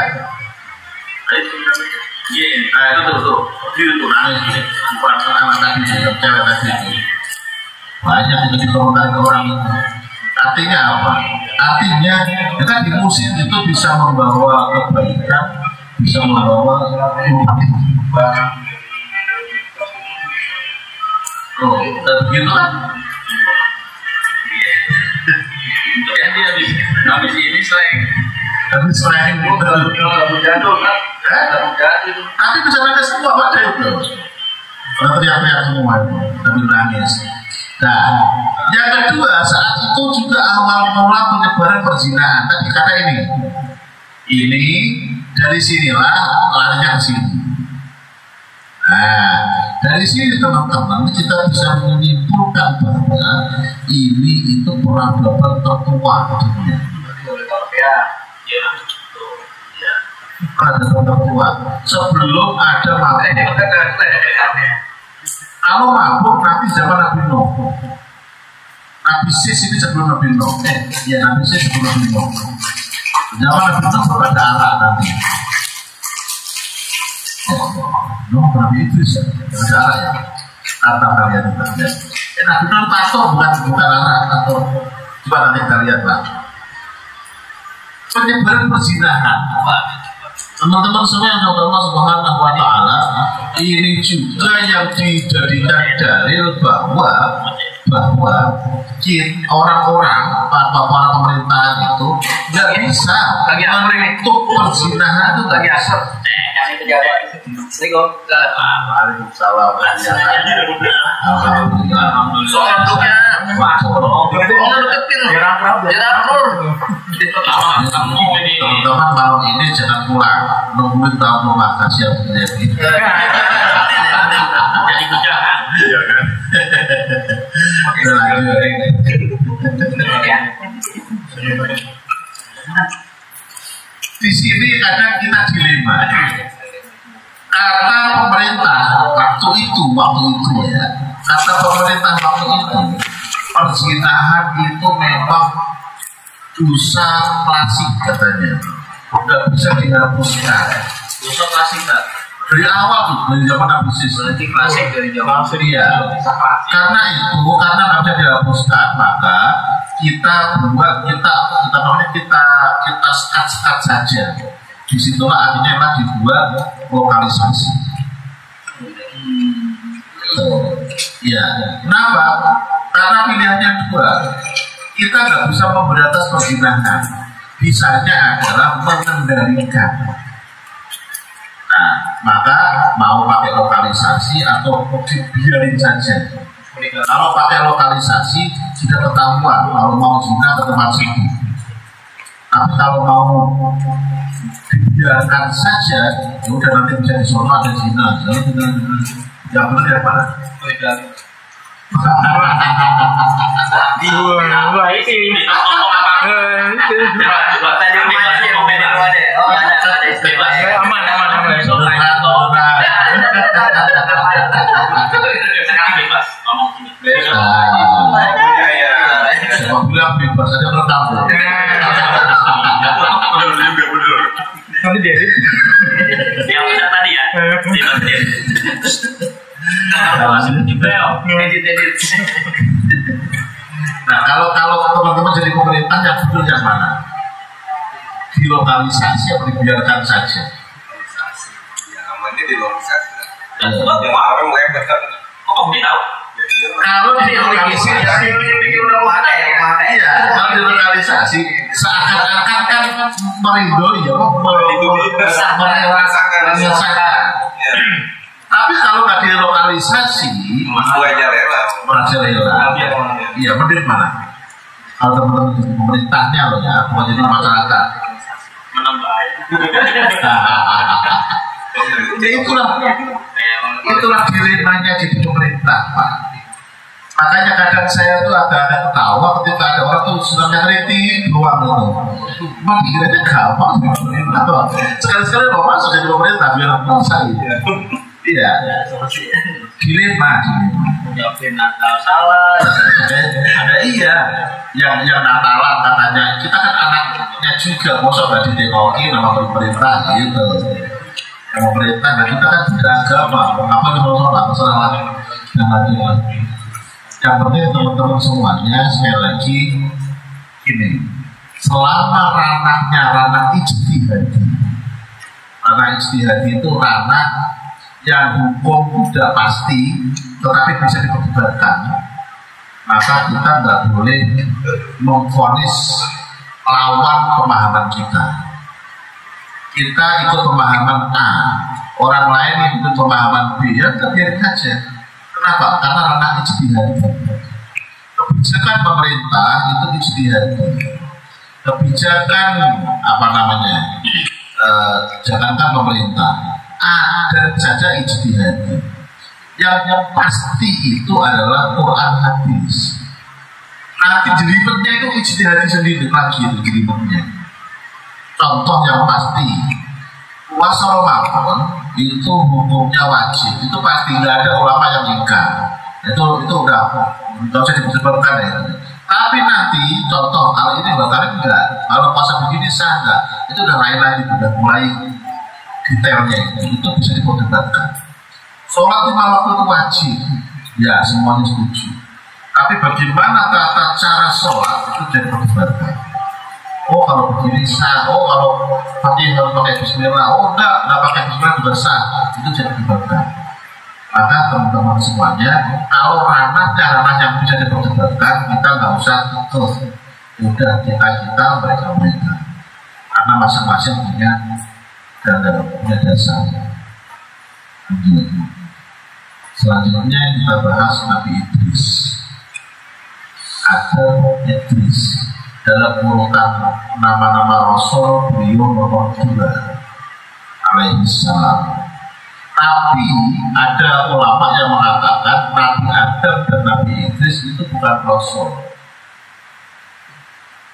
Iya, itu tuh. Itu nangis. Bukan anak tadi, cewek tadi. Banyak itu dikorbankan ke orang itu. Artinya apa? Artinya kita di musik itu bisa membawa kebaikan, bisa membawa perubahan. Oh, dan begitu kan? Ya dia habis ini slang. Tapi selain itu, Lagu jadul kan? Lagu jadul. tapi bisa nangis semua pada itu. Orang teriak-teriak semua itu, tapi nangis. Nah, yang kedua saat itu juga awal mula penyebaran perzinahan. Tadi kata ini dari sinilah larinya ke sini. Nah, dari sini teman-teman kita bisa menyimpulkan bahwa ini itu peradaban tertua di dunia. Ya. Peradaban tertua. Sebelum ada mabuk. Kalau mabuk nanti zaman Nabi Nuh. Nabi Sis ini sebelum Nabi Nuh. Ya Nabi Sis sebelum Nabi Nuh. Zaman Nabi Nuh baru ada arak nanti. Nuh Nabi Idris ya, ada arak ya. Kata kalian juga ya. Nabi Nuh tato bukan arak atau coba nanti kita lihat lah. Penyebaran perzinahan. Teman-teman semua yang Allah Subhanahu wa Ta'ala, ini juga yang dijadikan dalil bahwa orang-orang para pemerintahan itu nggak bisa menutup perzinahan itu nggak bisa. Waalaikumsalam. Alhamdulillah. Teman-teman malam ini jangan pulang, nungguin tamu makan siap jadi. Jadi bujangan. Iya kan. Di sini kadang kita dilema. Karena pemerintah waktu itu ya Kata pemerintah waktu itu, perzinahan itu memang dosa klasik katanya, nggak bisa dihapuskan. Dosa klasik tak? Dari awal tuh, dari zaman Nabi Sis. Berarti klasik dari zaman Iya. Karena itu, karena nggak bisa dihapuskan, maka kita sekat saja. Disitulah akhirnya memang dibuat lokalisasi. Ya, kenapa? Karena pilihannya dua. Kita nggak bisa memberantas perzinahan. Bisanya adalah mengendalikan. Nah, maka mau pakai lokalisasi atau dibiarin saja. Kalau pakai lokalisasi sudah ketahuan kalau mau zina ke tempat situ. Tapi kalau mau dibiarkan saja, ya udah nanti bisa disuruh ada zina. Yang benar yang mana? Wah ini. Saya bilang bebas saja bertamu. Nanti dia. Yang benar tadi ya. Nah, kalau teman-teman jadi pemerintah yang betul yang mana? Dilokalisasi atau dibiarkan saja? Ya, amannya dilokalisasi. Dan Yang orang lebar. kok tidak? Kalau dilokalisasi, iya, kalau dilokalisasi seakan-akan kan merindoi ya, menyelesaikan. Tapi kalau nggak dilokalisasi, Aja rela. merasa rela. Iya, mending mana? Kalau teman-teman jadi pemerintahnya loh ya, bukan jadi masyarakat. Menambah. Ya itulah dilemanya jadi pemerintah, Pak. Makanya kadang saya tuh agak ketawa ketika ada orang tuh senangnya kritik doang itu. Memang dikiranya gampang jadi pemerintah doang. Sekali-sekali mau masuk jadi pemerintah biar menguasai. Iya. Dilema. Jawabin Natal salah. Ada iya yang Natalan katanya kita kan anaknya juga, masa nggak ditengoki nama pemerintah gitu. Yang pemerintah, nah kita kan beragama, apa yang mau masalah dan lagi. Yang penting teman-teman semuanya sekali lagi ini, selama ranah ijtihadi, ranah ijtihadi itu ranah yang hukum sudah pasti tetapi bisa diperdebatkan, maka kita nggak boleh memvonis lawan pemahaman kita. Kita ikut pemahaman A, orang lain yang ikut pemahaman B, ya biarin saja. Kenapa? Karena ranah ijtihadi. Kebijakan pemerintah itu ijtihadi. Kebijakan jangankan pemerintah, ada saja ijtihadi. Yang pasti itu adalah Quran hadis. Nanti jelimetnya itu ijtihadi sendiri lagi itu jelimetnya. Contoh yang pasti, puasa Ramadan itu hukumnya wajib, itu pasti nggak ada ulama yang ingkar. Itu udah nggak usah disebutkan ya. Tapi nanti contoh kalau ini bakal enggak, kalau puasa begini sah enggak, itu udah lain lagi, udah mulai detailnya itu bisa diperdebatkan. Sholat 5 waktu itu wajib, ya semuanya setuju. Tapi bagaimana tata cara sholat itu jadi diperdebatkan. Oh kalau begini sah, oh kalau harus pakai bismillah, oh enggak pakai bismillah juga sah, itu jadi diperdebatkan. Maka teman-teman semuanya, kalau ranah yang bisa diperdebatkan, kita nggak usah ikut. Udah kita mereka, karena masing-masing punya dasar. Selanjutnya kita bahas Nabi Idris. Ada Idris dalam urutan nama-nama Rasul, beliau nomor 2 alaihissalam. Tapi ada ulama yang mengatakan Nabi Adam dan Nabi Idris itu bukan Rasul.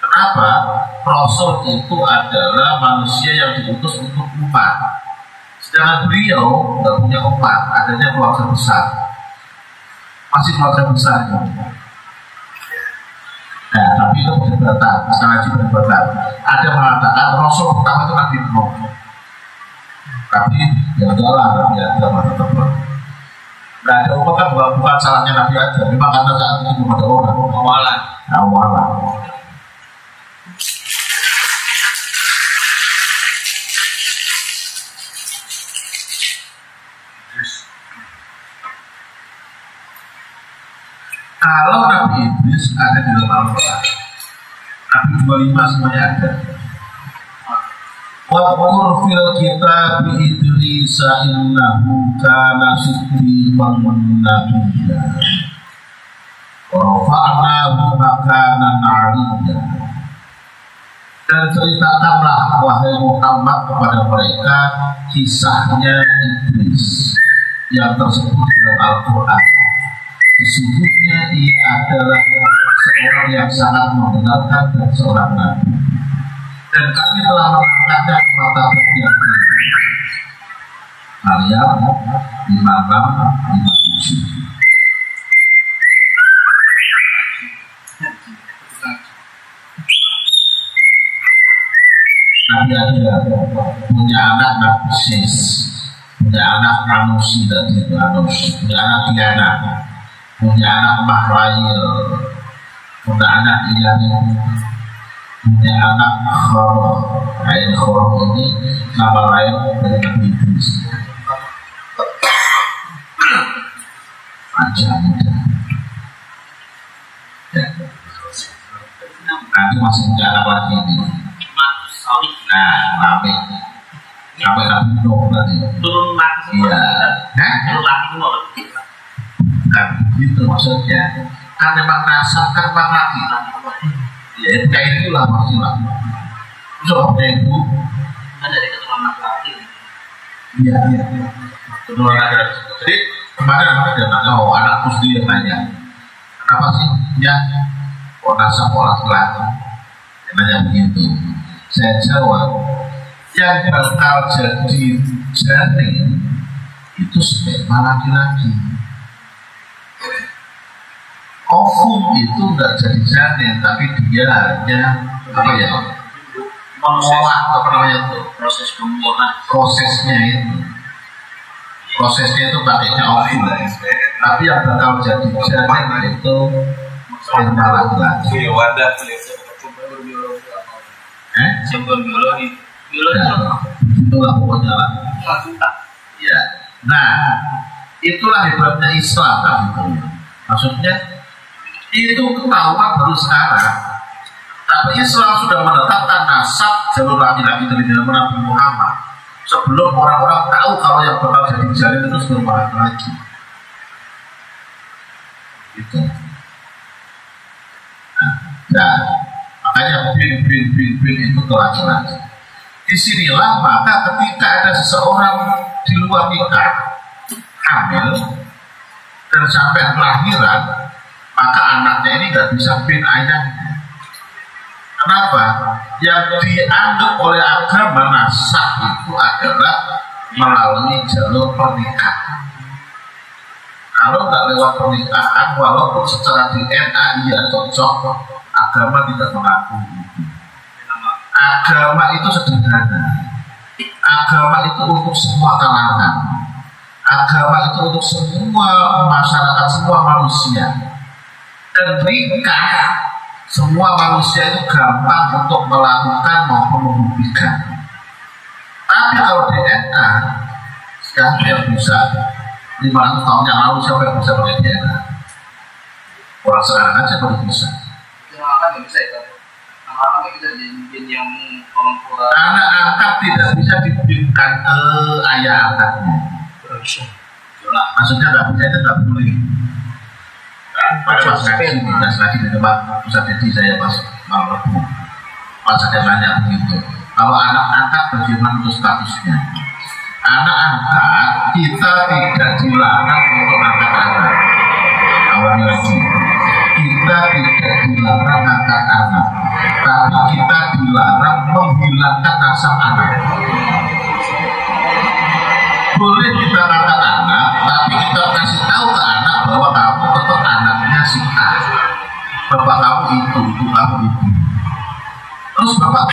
Kenapa? Rasul itu adalah manusia yang diutus untuk umat. Sedangkan beliau nggak punya umat, adanya keluarga besar. masih keluarga besar. Nah, tapi itu perdebatan, sekali lagi perdebatan. Ada mengatakan Rasul pertama itu Nabi Nuh, tapi ya udahlah, Nabi Adam tetap. Nah, ada umat kan bukan salahnya Nabi Adam, memang karena saat itu belum ada orang. Awalan. Kalau Nabi Idris ada di dalam Al-Quran, Nabi 25 semuanya ada. Wa fil kitab Idris innahu kana siddiqan nabiyya wa rafa'nahu makanan 'aliyya. Dan ceritakanlah wahai Muhammad kepada mereka kisahnya Idris yang tersebut dalam Al-Quran. Sesungguhnya ia adalah seorang yang sangat membenarkan dan seorang nabi. Dan kami telah mengangkatnya ke mata yang tinggi. Maryam 56:57. Nabi Adam punya anak Nabi Sis, punya anak Manusi dan Anus, punya anak Diana, punya anak Mahrail, punya anak Iyamin, punya anak Khoroh. Ain Khoroh ini nama lain dari Nabi Idris. Panjang muda. Ya. Nanti masih punya anak lagi ini. Nah, Nabi sampai Nabi Nuh berarti. Turun lagi. Iya. Turun lagi Kan gitu maksudnya. Kan memang nasab kan bang laki. Ya kayak itulah maksudnya. Soalnya itu kan dari keturunan laki. Iya. Keturunan laki. Jadi kemarin ada nanya, oh anakku sendiri yang nanya, kenapa sih ya kok nasab orang laki? Nanya begitu. Saya jawab, yang bakal jadi janin itu sperma laki-laki. Ovum itu nggak jadi janin, tapi dia hanya apa ya? Mengolah apa namanya itu? Proses pembuahan. Prosesnya itu pakainya ovum. Tapi yang bakal jadi janin itu sperma laki-laki. Wadah. Simbol biologi. Itulah pokoknya lah. Ya. Nah, itulah hebatnya Islam gitu. Maksudnya itu ketahuan baru sekarang. Tapi Islam sudah menetapkan nasab jalur laki-laki dari Nabi Muhammad sebelum orang-orang tahu kalau yang bakal jadi janin itu sebelum laki-laki. Gitu. Nah, makanya bin itu ke laki-laki. Disinilah maka ketika ada seseorang di luar nikah hamil dan sampai kelahiran, maka anaknya ini nggak bisa bin ayahnya. Kenapa? Yang dianggap oleh agama nasab itu adalah melalui jalur pernikahan. Kalau nggak lewat pernikahan, walaupun secara DNA ia cocok, agama tidak mengakui itu. Agama itu sederhana. Agama itu untuk semua kalangan. Agama itu untuk semua masyarakat, semua manusia. Dan nikah, semua manusia itu gampang untuk melakukan maupun membuktikan. Tapi kalau DNA, sekarang yang bisa 500 tahun yang lalu siapa yang bisa pakai DNA? Orang sekarang aja baru bisa. Nggak bisa itu. Anak nggak bisa dijin yang orang tua. Anak angkat tidak bisa dibinkan ke ayah angkatnya. Maksudnya nggak bisa itu nggak boleh. Pada pas ngaji, lagi di tempat pusat jadi saya pas malam pas ada nanya begitu. Kalau anak angkat bagaimana untuk statusnya? Anak angkat kita tidak dilarang untuk angkat anak. Awalnya lagi kita tidak dilarang angkat anak, tapi kita dilarang menghilangkan nasab anak. Boleh kita angkat anak, tapi kita kasih tahu ke anak bahwa kamu tetap itu kamu ibu. Terus bapak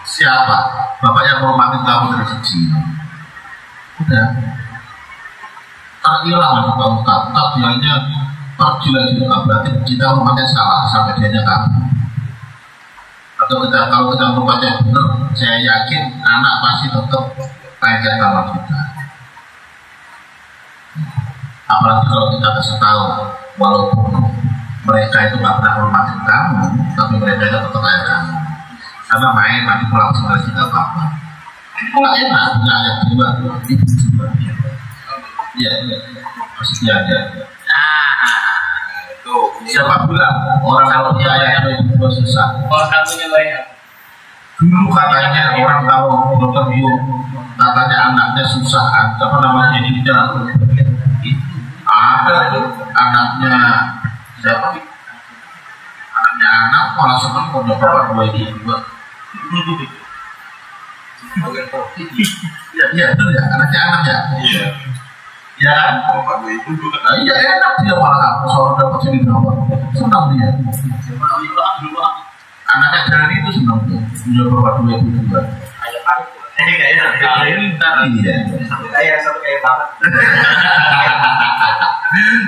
siapa? Bapak yang menghormati kamu dari kecil. Udah terhilang dari kamu tak dianya pergi lagi, berarti kita menghormati salah sampai dianya kamu. Atau kalau kita menghormati benar, saya yakin anak pasti tetap kayak sama kita. Apalagi kalau kita kasih tahu, walaupun mereka itu nggak pernah menghormati kamu, tapi mereka itu tetap kayak kamu. Karena main nanti pulang sebenarnya tidak apa-apa. Itu nggak enak punya ayah juga, ibu juga. Iya, pasti ada. Siapa bilang orang kalau punya ayah itu susah? Orang satunya banyak. Dulu katanya orang kalau dokter bio, katanya anaknya susah, apa namanya ini jalan. Ada anaknya siapa? Anaknya anak malah senang punya bapak dua ibu juga. Iya betul ya, anaknya. Iya. Ya kan? Bapak dua ibu juga. Iya enak dia malah soal dapat jadi dapat. Senang dia. Anaknya dari itu senang tuh punya bapak dua ibu juga. Ini Iya. satu kayak banget.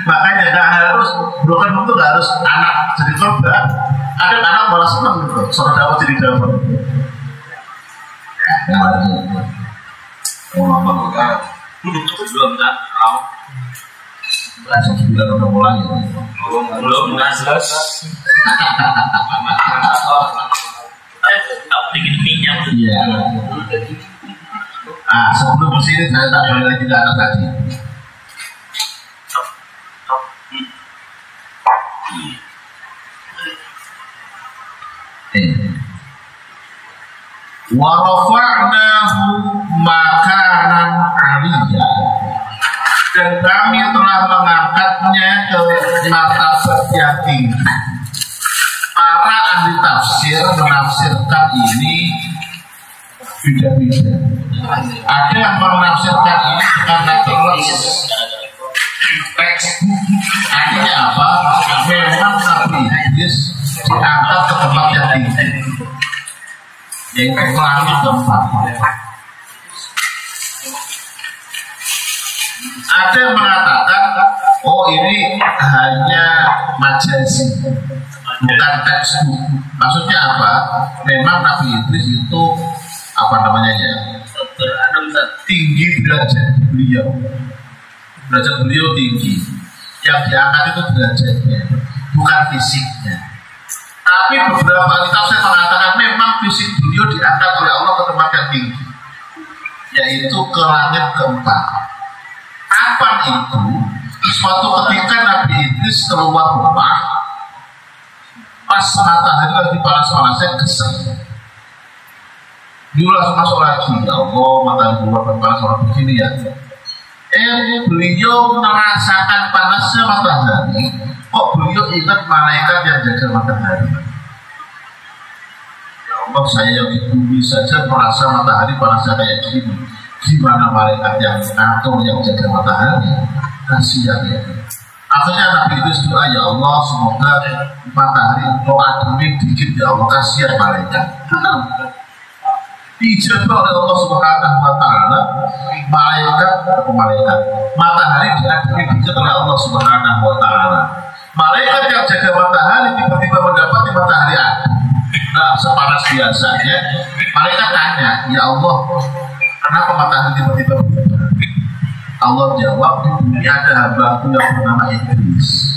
Makanya nggak harus bukan itu nggak harus anak jadi korban. Ada anak malah senang gitu, soal dapat jadi dapat. Ya, Belum kan? Langsung 9 udah mulai. Belum jelas. Bikin minyak. Iya. Sebelum kesini saya tak boleh tidak ada tadi. Warafa'nahu makanan aliyya, dan kami telah mengangkatnya ke martabat yang tinggi. Para ahli tafsir menafsirkan ini beda-beda. Ada yang menafsirkan ini dengan literal teks. Artinya apa? Memang Nabi Idris diangkat ke tempat yang tinggi, yaitu langit tempat. Ada yang mengatakan, oh ini hanya majazi, bukan teks. Maksudnya apa? Memang Nabi Idris itu apa namanya ya? Tinggi derajat beliau. Derajat beliau tinggi. Yang diangkat itu derajatnya, bukan fisiknya. Tapi beberapa ahli tafsir mengatakan memang fisik beliau diangkat oleh Allah ke tempat yang tinggi, yaitu ke langit keempat. Kapan itu? Suatu ketika Nabi Idris keluar rumah, pas matahari lagi panas-panasnya kesel. Dia langsung masuk lagi, ya Allah matahari keluar panas orang begini ya. Beliau merasakan panasnya matahari, kok beliau ingat malaikat yang jaga matahari. Ya Allah, saya yang di bumi saja merasa matahari panasnya kayak gini, gimana malaikat yang ngatur yang jaga matahari? Kasihan ya. Akhirnya Nabi itu doa, ya Allah semoga matahari engkau ademin dikit ya Allah, kasihan malaikat. Dijabah oleh Allah Subhanahu wa Ta'ala, malaikat matahari diadili dikit oleh Allah Subhanahu wa Ta'ala. Malaikat yang jaga matahari tiba-tiba mendapati matahari ada, nah sepanas biasanya. Malaikat tanya, ya Allah kenapa matahari tiba-tiba berubah? Allah jawab, ini ada hambaku yang bernama Idris,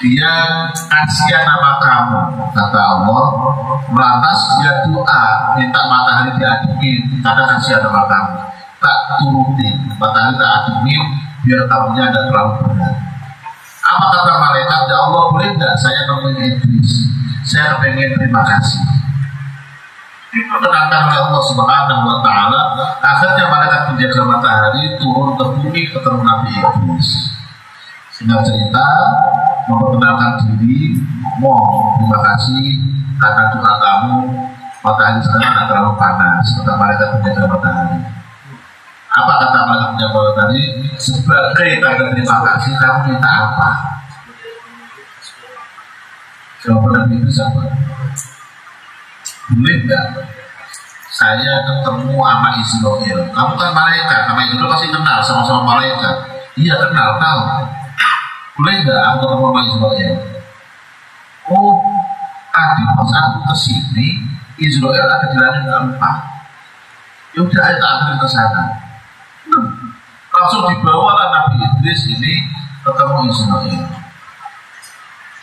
dia kasihan nama kamu, kata Allah. Melantas dia doa minta matahari diademin karena kasihan nama kamu. Tak turuti matahari, tak ademin biar kamunya ada terlalu berat. Apa kata malaikat? Ya Allah, boleh tidak saya nemuin Idris, saya pengen terima kasih. Diperkenankan oleh Allah Subhanahu wa Ta'ala. Akhirnya malaikat penjaga matahari turun ke bumi ketemu Nabi Idris. Singkat cerita, memperkenalkan diri, mohon terima kasih karena doa kamu, matahari sekarang tidak terlalu panas. Kata malaikat penjaga matahari. Apa kata malaikat penjaga matahari? Sebagai tanda terima kasih, kamu minta apa? Jawaban itu sama. Boleh nggak saya ketemu sama Israel? Kamu kan malaikat, sama Israel pasti kenal, sama-sama malaikat. Iya kenal, tahu. Boleh nggak aku ketemu sama Israel? Oh, tadi pas aku kesini, Israel ada di langit keempat. Ya udah, ayo tak ambil ke sana. Langsung dibawalah Nabi Idris ini ketemu Israel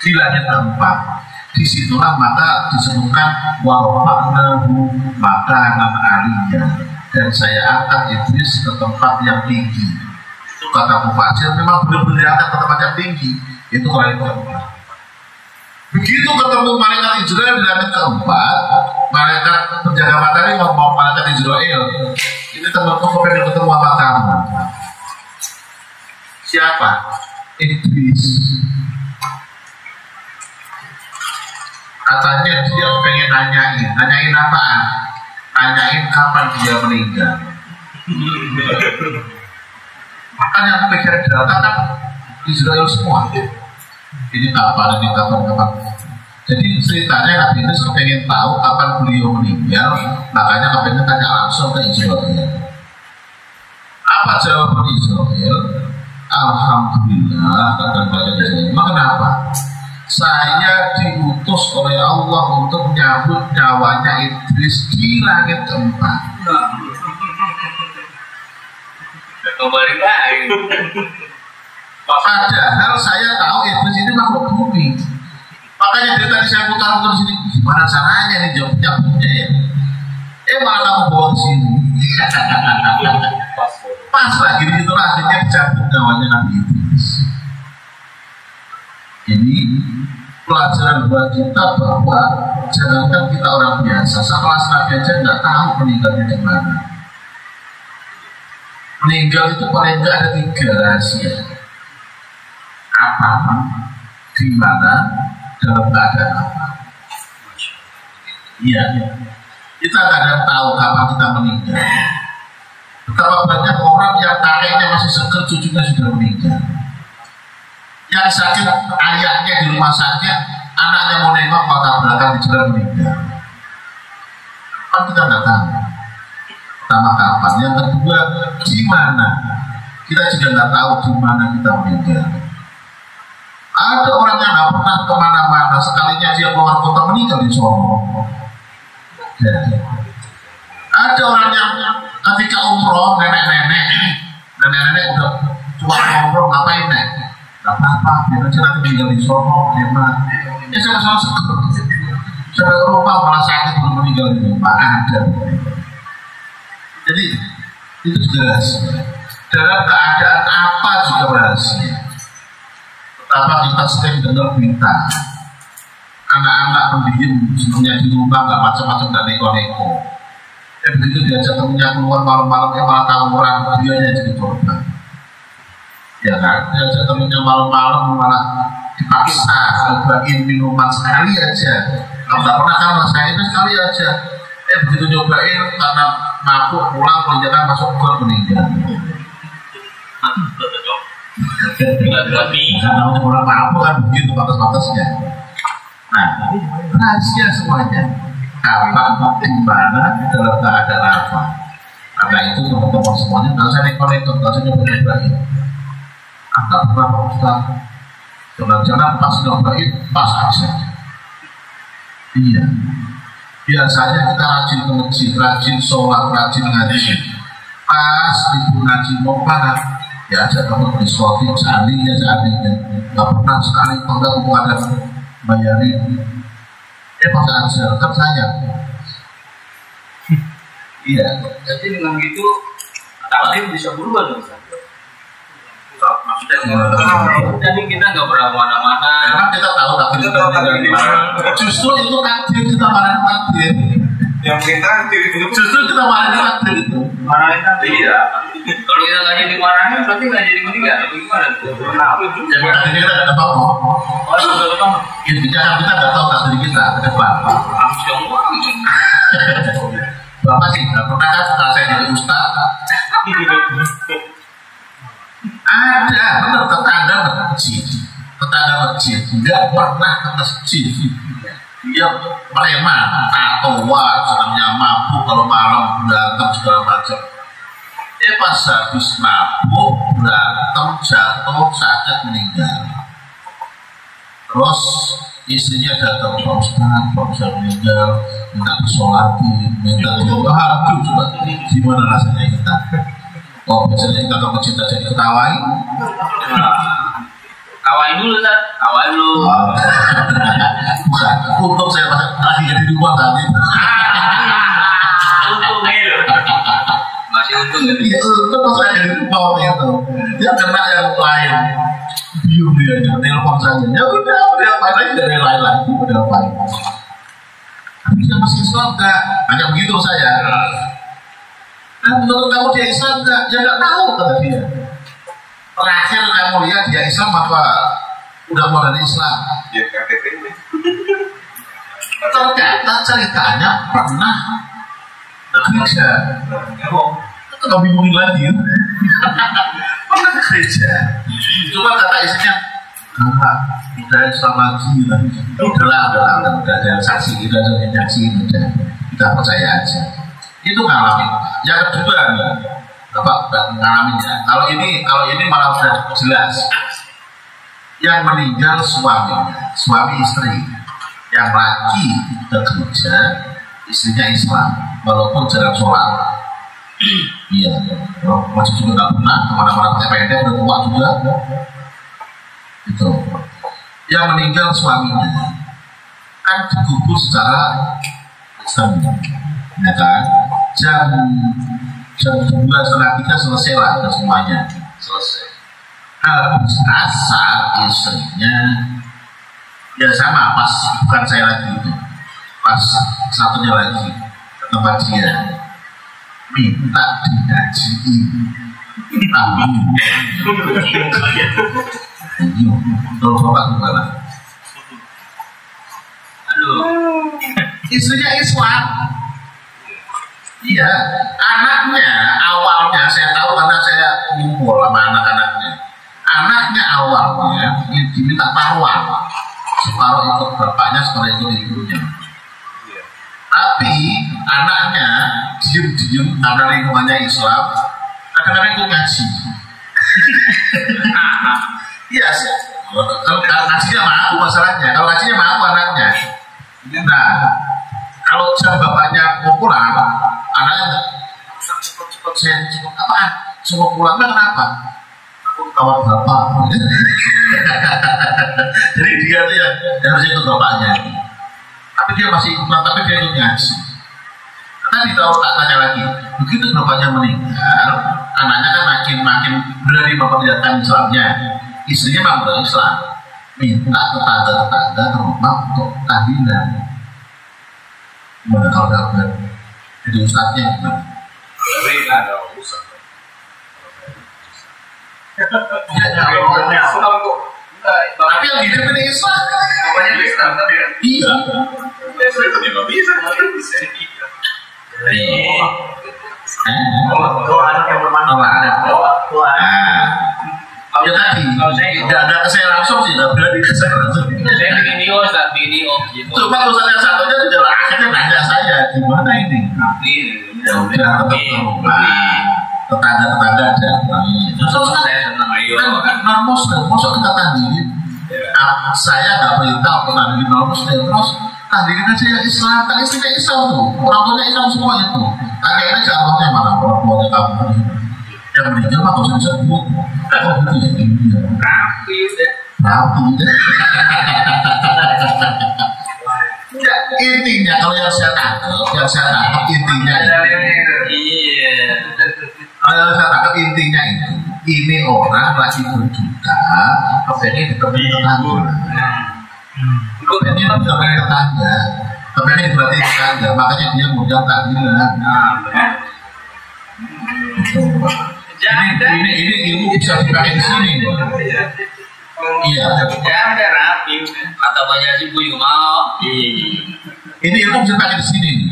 di langit keempat. Disitulah maka disebutkan warfa'nahu makanan aliyah, dan saya angkat Idris ke tempat yang tinggi. Itu kata mufasir, memang benar-benar angkat ke tempat yang tinggi. Itu langit keempat. Begitu ketemu malaikat Israel di langit keempat, malaikat penjaga matahari ngomong malaikat Israel, ini temanku pengen ketemu sama kamu. Siapa? Idris. Katanya dia pengen nanyain apaan? Nanyain kapan dia meninggal. Makanya pikir data kan Israel semua. Ini kapan. Jadi ceritanya Nabi itu pengen tahu kapan beliau meninggal, makanya kepengen tanya langsung ke Israel. Apa jawaban Israel? Alhamdulillah, kata Israel. Kenapa? Saya diutus oleh Allah untuk menyambut nyawanya Idris di langit keempat. Kembali lagi. Padahal saya tahu Idris ini makhluk bumi. Makanya dari tadi saya putar-putar di sini, gimana caranya nih jawabnya ya? Malah kamu bawa ke sini. Pas lagi itu akhirnya dicabut nyawanya Nabi Idris. Ini pelajaran buat kita bahwa jangankan kita orang biasa, sekelas Nabi aja nggak tahu meninggalnya di mana. Meninggal itu paling nggak ada 3 rahasia. Apa, di mana, dalam keadaan apa. Iya, kita nggak ada tahu kapan kita meninggal. Betapa banyak orang yang kakeknya masih seger, cucunya sudah meninggal. Yang sakit ayahnya di rumah sakit, anaknya mau nengok mata belakang di jalan meninggal. Kan kita nggak tahu. Pertama kapan, yang kedua di mana. Kita juga nggak tahu di mana kita meninggal. Ada orang yang nggak pernah kemana-mana, sekalinya dia keluar kota meninggal di Solo. Ya. Ada orang yang ketika umroh nenek-nenek udah tua umroh ngapain nek? Gak apa-apa, biar aja nanti tinggal di Solo, hemat. Ya sama-sama seger. Sampai rumah malah sakit belum meninggal di rumah, ada. Jadi itu juga rahasia. Dalam keadaan apa juga rahasia. Betapa kita sering dengar berita anak-anak pendiam sebenarnya di rumah gak macam-macam, gak neko-neko. Begitu diajak temennya keluar malam-malam, malah tawuran, dia jadi korban. Ya kan, diajak temennya malam-malam malah dipaksa nyobain minuman sekali aja. Kalau nggak pernah kan saya itu sekali aja. Begitu nyobain karena mabuk pulang jangan masuk got meninggal. Karena orang mabuk kan begitu batas-batasnya. Nah, rahasia semuanya. Kapan, di mana, dalam keadaan apa. Karena itu teman-teman semuanya kalau saya neko-neko, kalau saya nyobain. Anggap Pak Ustaz, jangan-jangan pas nyobain pas aja. Iya. Biasanya kita rajin ke masjid, rajin sholat, rajin ngaji. Pas ibu ngaji mau mana? Ya aja kamu disuapin seandainya. Gak pernah sekali kalau kamu ada bayarin. Pas aja, kan saya. Iya. Jadi dengan gitu takdir bisa berubah dong. Jadi kita nggak pernah kemana-mana. Memang kita tahu takdir dari mana. Justru itu takdir kita marahin takdir. Yang kita Justru kita marahin takdir itu. Marahin takdir. Iya. Kalau kita nggak jadi marahin, berarti nggak jadi meninggal. Gimana tuh? Jadi takdir kita nggak tahu. Intinya kita nggak tahu takdir kita ke depan. Bapak sih nggak pernah kan setelah saya jadi ustaz. Ada benar tetangga masjid masjid, nggak pernah ke masjid. Dia preman, tatoa, senangnya mabuk, kalau malam berantem segala macam. Pas habis mabuk, berantem, jatuh, sakit, meninggal. Terus istrinya datang, Pak Ustaz meninggal, minta disolatin, minta doa. Aduh, coba gimana rasanya kita? Oh, biasanya kita kalau cinta jadi ketawain. Kawain dulu, Ustaz. Kawain dulu. Bukan, untuk saya lagi jadi rumah tadi. Untung itu. Masih untung gitu. Iya, untuk saya jadi rumah itu. Ya kena yang lain. Bium dia, telepon saja. Ya udah apain aja dari lain lagi, udah apain. Tapi dia masih Islam enggak? Hanya begitu saya. Dan menurut kamu dia Islam enggak? Ya enggak tahu kata dia. Terakhir kamu lihat dia Islam apa udah mulai Islam? Ya KTP ini. Ternyata ceritanya pernah ke gereja. Itu gak bingungin lagi. Pernah ke gereja. Cuma kata istrinya, kakak, udah Islam lagi. Udahlah, udah ada saksi, kita ada yang nyaksiin, udah kita percaya aja. Itu ngalamin. Yang kedua nih, Bapak ngalamin ya. Kalau ini malah sudah jelas. Yang meninggal suaminya, suami istri. Yang laki ke gereja, istrinya Islam, walaupun jarang sholat. Iya, masih juga nggak pernah kemana-mana pakai pendek, udah tua juga. Itu. Yang meninggal suaminya kan dikubur secara Islam, ya kan? Jam 2:30 selesai lah semuanya, selesai. Habis asar istrinya ya sama, pas bukan saya lagi itu, pas satunya lagi ke tempat dia minta digajiin. Amin. Kalau bapak gimana? Aduh. Istrinya Islam. Iya, anaknya awalnya saya tahu karena saya ngumpul sama anak-anaknya. Anaknya awalnya diminta taruhan, separuh ikut bapaknya, separuh ikut ibunya. Tapi anaknya diem-diem karena lingkungannya Islam, kadang-kadang ikut ngaji. Iya, kalau ngajinya mau masalahnya, kalau ngajinya mau anaknya. Nah, kalau jam bapaknya mau pulang, anaknya cepet saya apaan? Suruh pulang, kenapa? Aku kawat bapak. Jadi dia tuh yang harus ikut bapaknya. Tapi dia masih ikut, tapi dia ikut ngaji. Tadi tahu tak tanya lagi, begitu bapaknya meninggal, anaknya kan makin berani memperlihatkan Islamnya. Istrinya memang berislam, minta tetangga ke rumah untuk tahlilan. Gimana kalau dapat? Jadi ustadznya gimana? Ada ustadz. Tapi yang hidup ini Islam. Bapaknya Islam tapi ya. Iya. Saya itu nggak bisa. Anak yang bermanfaat. Ya tadi, tidak saya langsung sih, tidak berani ke saya langsung. Saya bikin video gitu. Cuma urusan yang satunya sudah akhirnya nanya saya, gimana ini? Ya udah, tetangga ada. Terus Saya senang ayo. kan non muslim, masuk kita tandingin. Saya nggak perintah untuk tandingin non muslim, terus tandingin aja yang Islam, kan istrinya Islam tuh, orang tuanya Islam semua itu. Akhirnya jawabnya mana orang tuanya kamu? Yang meninggal mah harus bisa sebut. Oh gitu ya, iya. Rapi deh. Ya, intinya kalau yang saya tangkap intinya Iya. kalau saya tangkap intinya itu, ini orang lagi berduka, kepengen ditemani tetangga. Kepengen ditemani tetangga, kepengen ditemani tetangga, makanya dia ngundang tahlilan. Ini ilmu bisa dipakai di sini. Iya. Ya udah rapi. Atau banyak sih gue juga mau. Ini ilmu bisa dipakai di sini.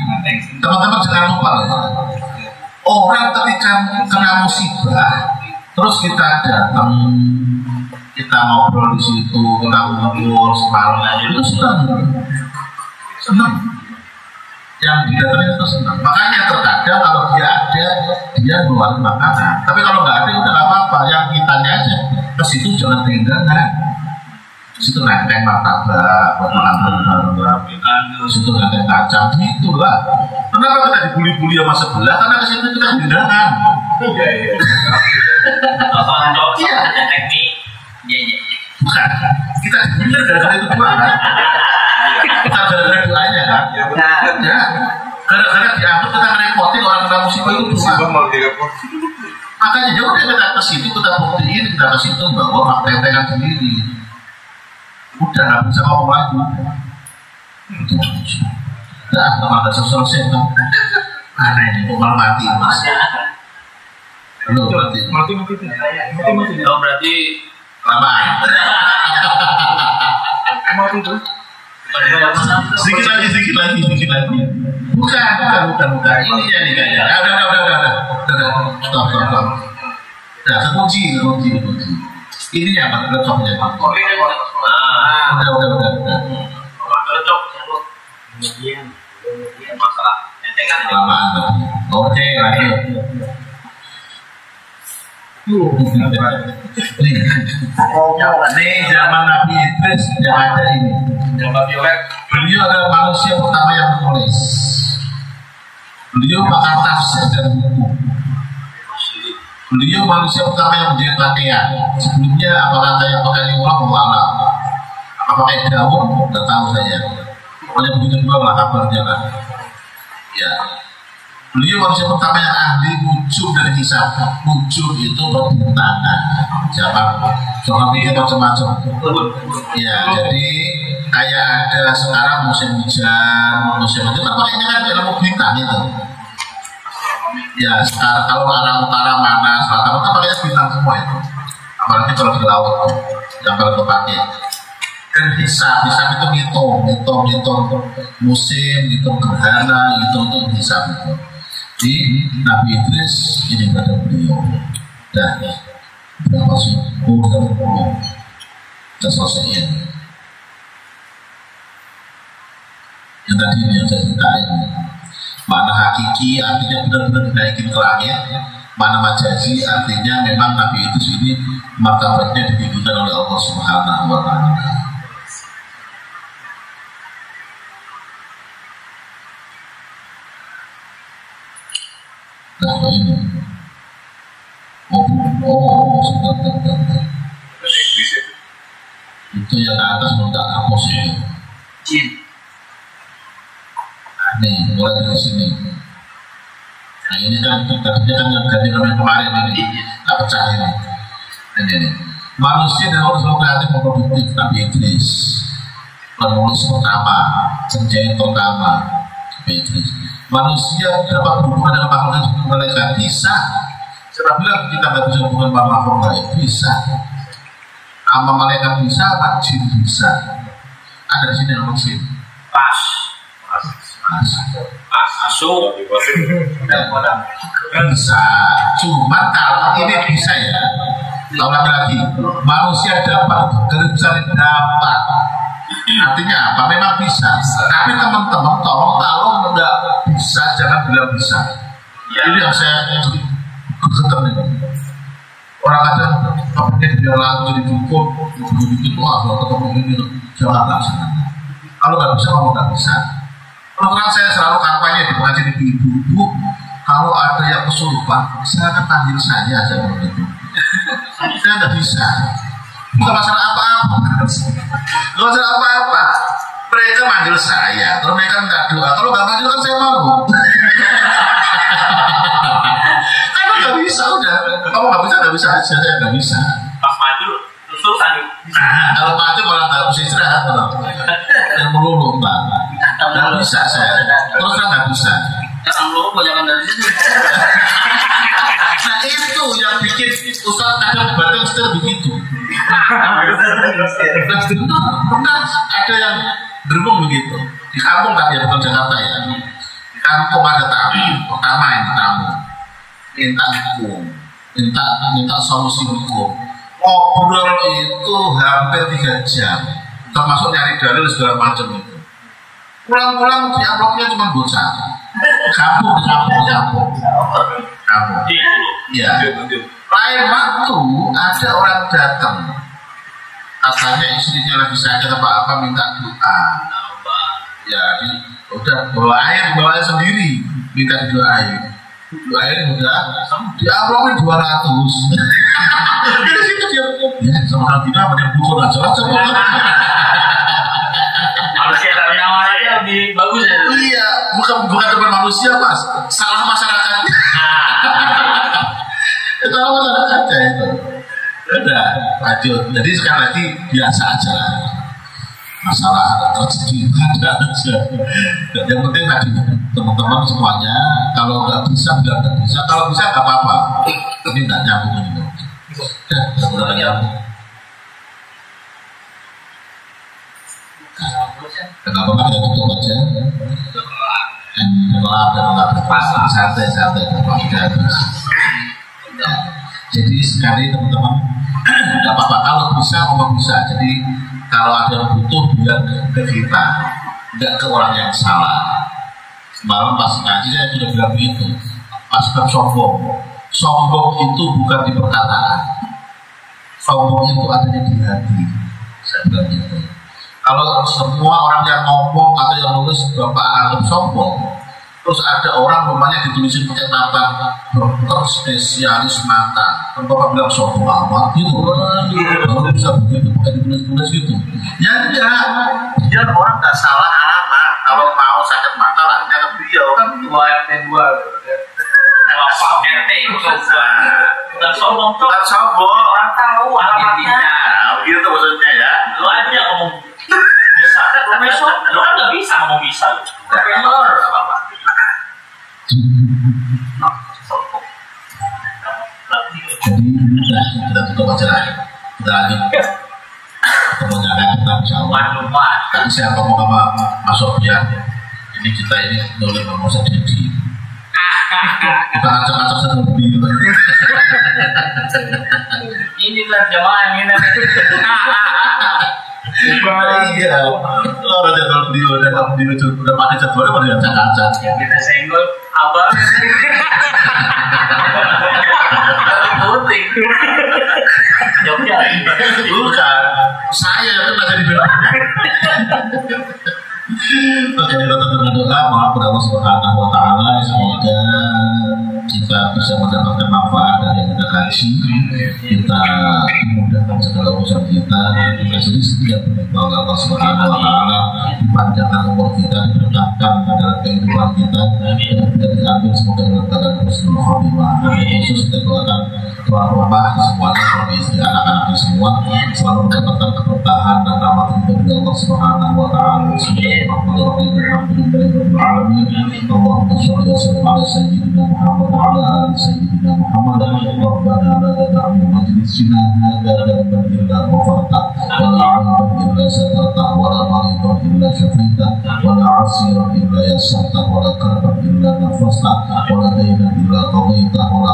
Teman-teman jangan lupa ya. Orang ketika kena musibah, terus kita datang, kita ngobrol di situ, kita ngumpul semalam, itu senang. Yang didatangin itu senang. Makanya terkadang kalau dia ada, dia ngeluarin makanan. Tapi kalau nggak ada, udah nggak apa-apa. Yang kitanya aja ke situ jangan dihindarkan. Situ nenteng martabak, buat makan bareng-bareng. Situ nenteng kacang, gitulah. Kenapa kita dibully-bully sama sebelah? Karena ke situ kita hindarkan. Iya. Iya. Teknik. Iya. Bukan. Kita dibully gara-gara itu doang kan? Kita gara-gara doanya kan? Ya. Gara-gara dianggap kita ngerepotin orang kena musibah itu doang. Makanya ya udah kita ke situ, kita buktiin, kita ke situ bahwa fakta-fakta sendiri. Udah nggak bisa ngomong lagi. Udah nggak ada selesai kan? Mana ini mau mati mas? Halo berarti. Mati. Oh berarti Lama. Mati tuh. Sedikit lagi. Bukan. Ini ya nih kayaknya. Udah. Stop. Udah, kunci. Ini yang cocoknya. Udah. cocok. Kemudian masalah entengan Lamaan. Oke, lanjut. Ini zaman Nabi Idris yang ada ini. Zaman Violet. Beliau adalah manusia pertama yang menulis. Beliau pakar tafsir dan buku. Beliau manusia pertama yang menjahit pakaian. Sebelumnya apa kata yang pakai Allah Allah. Apa pakai daun? Tidak tahu saya. Pokoknya begitu juga lah kabarnya kan. Ya. Beliau manusia pertama yang ahli wujud dan hisab. Wujud itu berbintangkan. Jangan pikir macam-macam. Ya, jadi kayak ada sekarang musim hujan, musim itu kan pakainya kan ilmu bintang itu. Ya, sekarang kalau arah utara mana, selatan kan pakainya bintang semua itu. Apalagi kalau di laut yang paling terpakai. Dan hisab itu ngitung musim, ngitung gerhana, ngitung hisab itu. Di Nabi Idris ini pada beliau dan berapa suku dan pulau kita selesai yang tadi yang saya ceritain. Mana hakiki artinya benar-benar dinaikin ke langit, mana majazi artinya memang Nabi Idris ini martabatnya ditinggikan oleh Allah Subhanahu wa Ta'ala. Nah ini sebentar. Itu yang ke atas minta hapus ini. Nih mulai dari sini. Nah ini kan tadinya kan yang ganti yang kemarin ini nggak pecah ini. Ini manusia dan orang kreatif dan produktif Nabi Idris, penulis pertama, penjahit pertama Nabi Idris. Manusia dapat berhubungan dengan makhluk malaikat bisa. Saya bilang kita nggak bisa hubungan dengan makhluk lain bisa. Sama malaikat bisa, apa jin bisa. Ada di sini yang jin. pas masuk Bisa. Cuma kalau ini bisa ya. Kalau lagi manusia dapat, bisa dapat. Artinya apa? Memang bisa. Tapi teman-teman tolong kalau nggak bisa jangan bilang bisa. Ini yang saya kesetan ini. Orang kadang topiknya dia langsung jadi cukup, begitu kalau ketemu ini jangan langsung. Kalau nggak bisa, kamu nggak bisa. Terus saya selalu kampanye di pengajian ibu-ibu. Kalau ada yang kesurupan, saya akan panggil saya begitu. Saya nggak bisa. Bukan masalah apa-apa. Nggak masalah apa-apa. Mereka manggil saya, kalau mereka nggak doa. Kalau nggak manggil kan saya malu. Kan nggak bisa udah. Kamu nggak bisa aja, saya nggak bisa. pas maju terus tadi Kalau mati malah nggak bisa istirahat loh. Yang melulu mbak. Nggak bisa saya. Terus kan nggak bisa. jangan lupa jangan dari situ. Nah itu yang bikin Ustaz kadang badan setel begitu. Pernah ada yang berbung begitu di kampung tapi ya bukan Jakarta ya. Di kampung ada tamu, pertama ini tamu minta hukum, minta solusi hukum. ngobrol itu hampir 3 jam, termasuk nyari dalil segala macam itu. Pulang-pulang di amplopnya cuma bocah, kampung. Ya. Lain waktu ada orang datang, katanya istrinya lagi sakit apa minta doa. Ya, udah bawa air sendiri, minta doain. Doain udah, di amplopnya 200. Dari situ dia, ya sama kita yang butuh aja. Manusia namanya lebih bagus ya. Iya, bukan teman manusia mas, salah masyarakat. Salah masyarakat aja itu. Udah, lanjut. Jadi sekali lagi biasa aja. Masalah rezeki ada aja. Yang penting tadi teman-teman semuanya, kalau nggak bisa, kalau bisa nggak apa-apa. Tapi nggak nyambung ini. Udah nyambung. Kenapa nggak kita tutup aja? Udah santai. Jadi sekali teman-teman, nggak apa-apa kalau bisa ngomong bisa. Jadi kalau ada yang butuh bilang ke kita, nggak ke orang yang salah. Semalam pas ngaji saya sudah bilang begitu. Pas sombong itu bukan di perkataan, sombong itu adanya di hati. Saya bilang gitu. Kalau semua orang yang ngomong atau yang nulis bapak anggap sombong, terus ada orang rumahnya ditulisin pakai nama dokter spesialis mata, kan bapak bilang sombong amat gitu, kalau bisa begitu pakai ditulis gitu. Ya enggak, biar orang nggak salah alamat. Kalau mau sakit mata larinya ke beliau kan 2 RT 2. Bapak RT itu bukan sombong tuh. Bukan sombong, Orang tahu alamatnya. Begitu maksudnya ya. Lo aja ngomong bisa, profesor. Lo kan nggak bisa ngomong bisa. Profesor, apa? Jadi kita tutup aja lah. Kita lagi temannya tentang Jawa. Tadi saya ngomong sama Mas Sofian, ini kita ini boleh ngomong sedikit. Kita ngacak-ngacak sedikit. Inilah jamaah ini. Iya, orang jadwal video udah pakai jadwalnya pada ngacak-ngacak. Yang kita senggol abang. Putih. Jogja. Bukan, saya itu nggak jadi bilang. Oke, kita tetap doa, mohon kepada Allah Subhanahu Wa Taala, semoga kita bisa mendapatkan manfaat dari yang kita kaji, kita memudahkan segala urusan kita, kita setiap berdoa Allah Subhanahu Wa Taala, dipanjangkan umur kita, diberkahkan dalam kehidupan kita, dan kita diambil semoga dalam keadaan husnul khotimah. Khusus kita doakan tuan rumah semuanya, suami istri, anak-anak semua selalu mendapatkan keberkahan dan rahmat dari Allah Subhanahu Wa Taala. Alhamdulillahirabbil alamin. Allahumma shalli wa sallim ala sayyidina Muhammad wa ala ali sayyidina Muhammad. Rabbana la tad'u majlisina hadha dhanban illa ghafarta wa la 'ayban illa satarta wa la maridan illa shafaita wa la 'asiran illa yassarta wa la karban illa nafasta wa la daynan illa qadaita wa la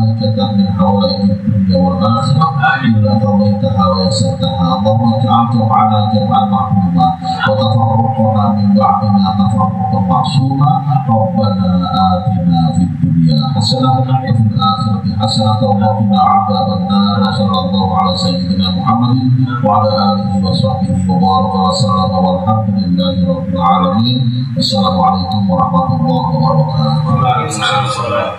hajatan min hawaijid dunya wal akhirah illa qadaitaha wa yassartaha. Allahumma ij'al jam'ana jam'an ma'ruma wa tafarruqana min ba'dina tafarruqan ma'suma. Rabbana atina fid dunya hasanah wa fil akhirati hasanah wa qina adzaban nar. Sallallahu ala sayyidina Muhammadin wa ala alihi wa sahbihi wa baraka wa sallama walhamdulillahi rabbil alamin. Assalamualaikum warahmatullahi wabarakatuh. Waalaikumsalam.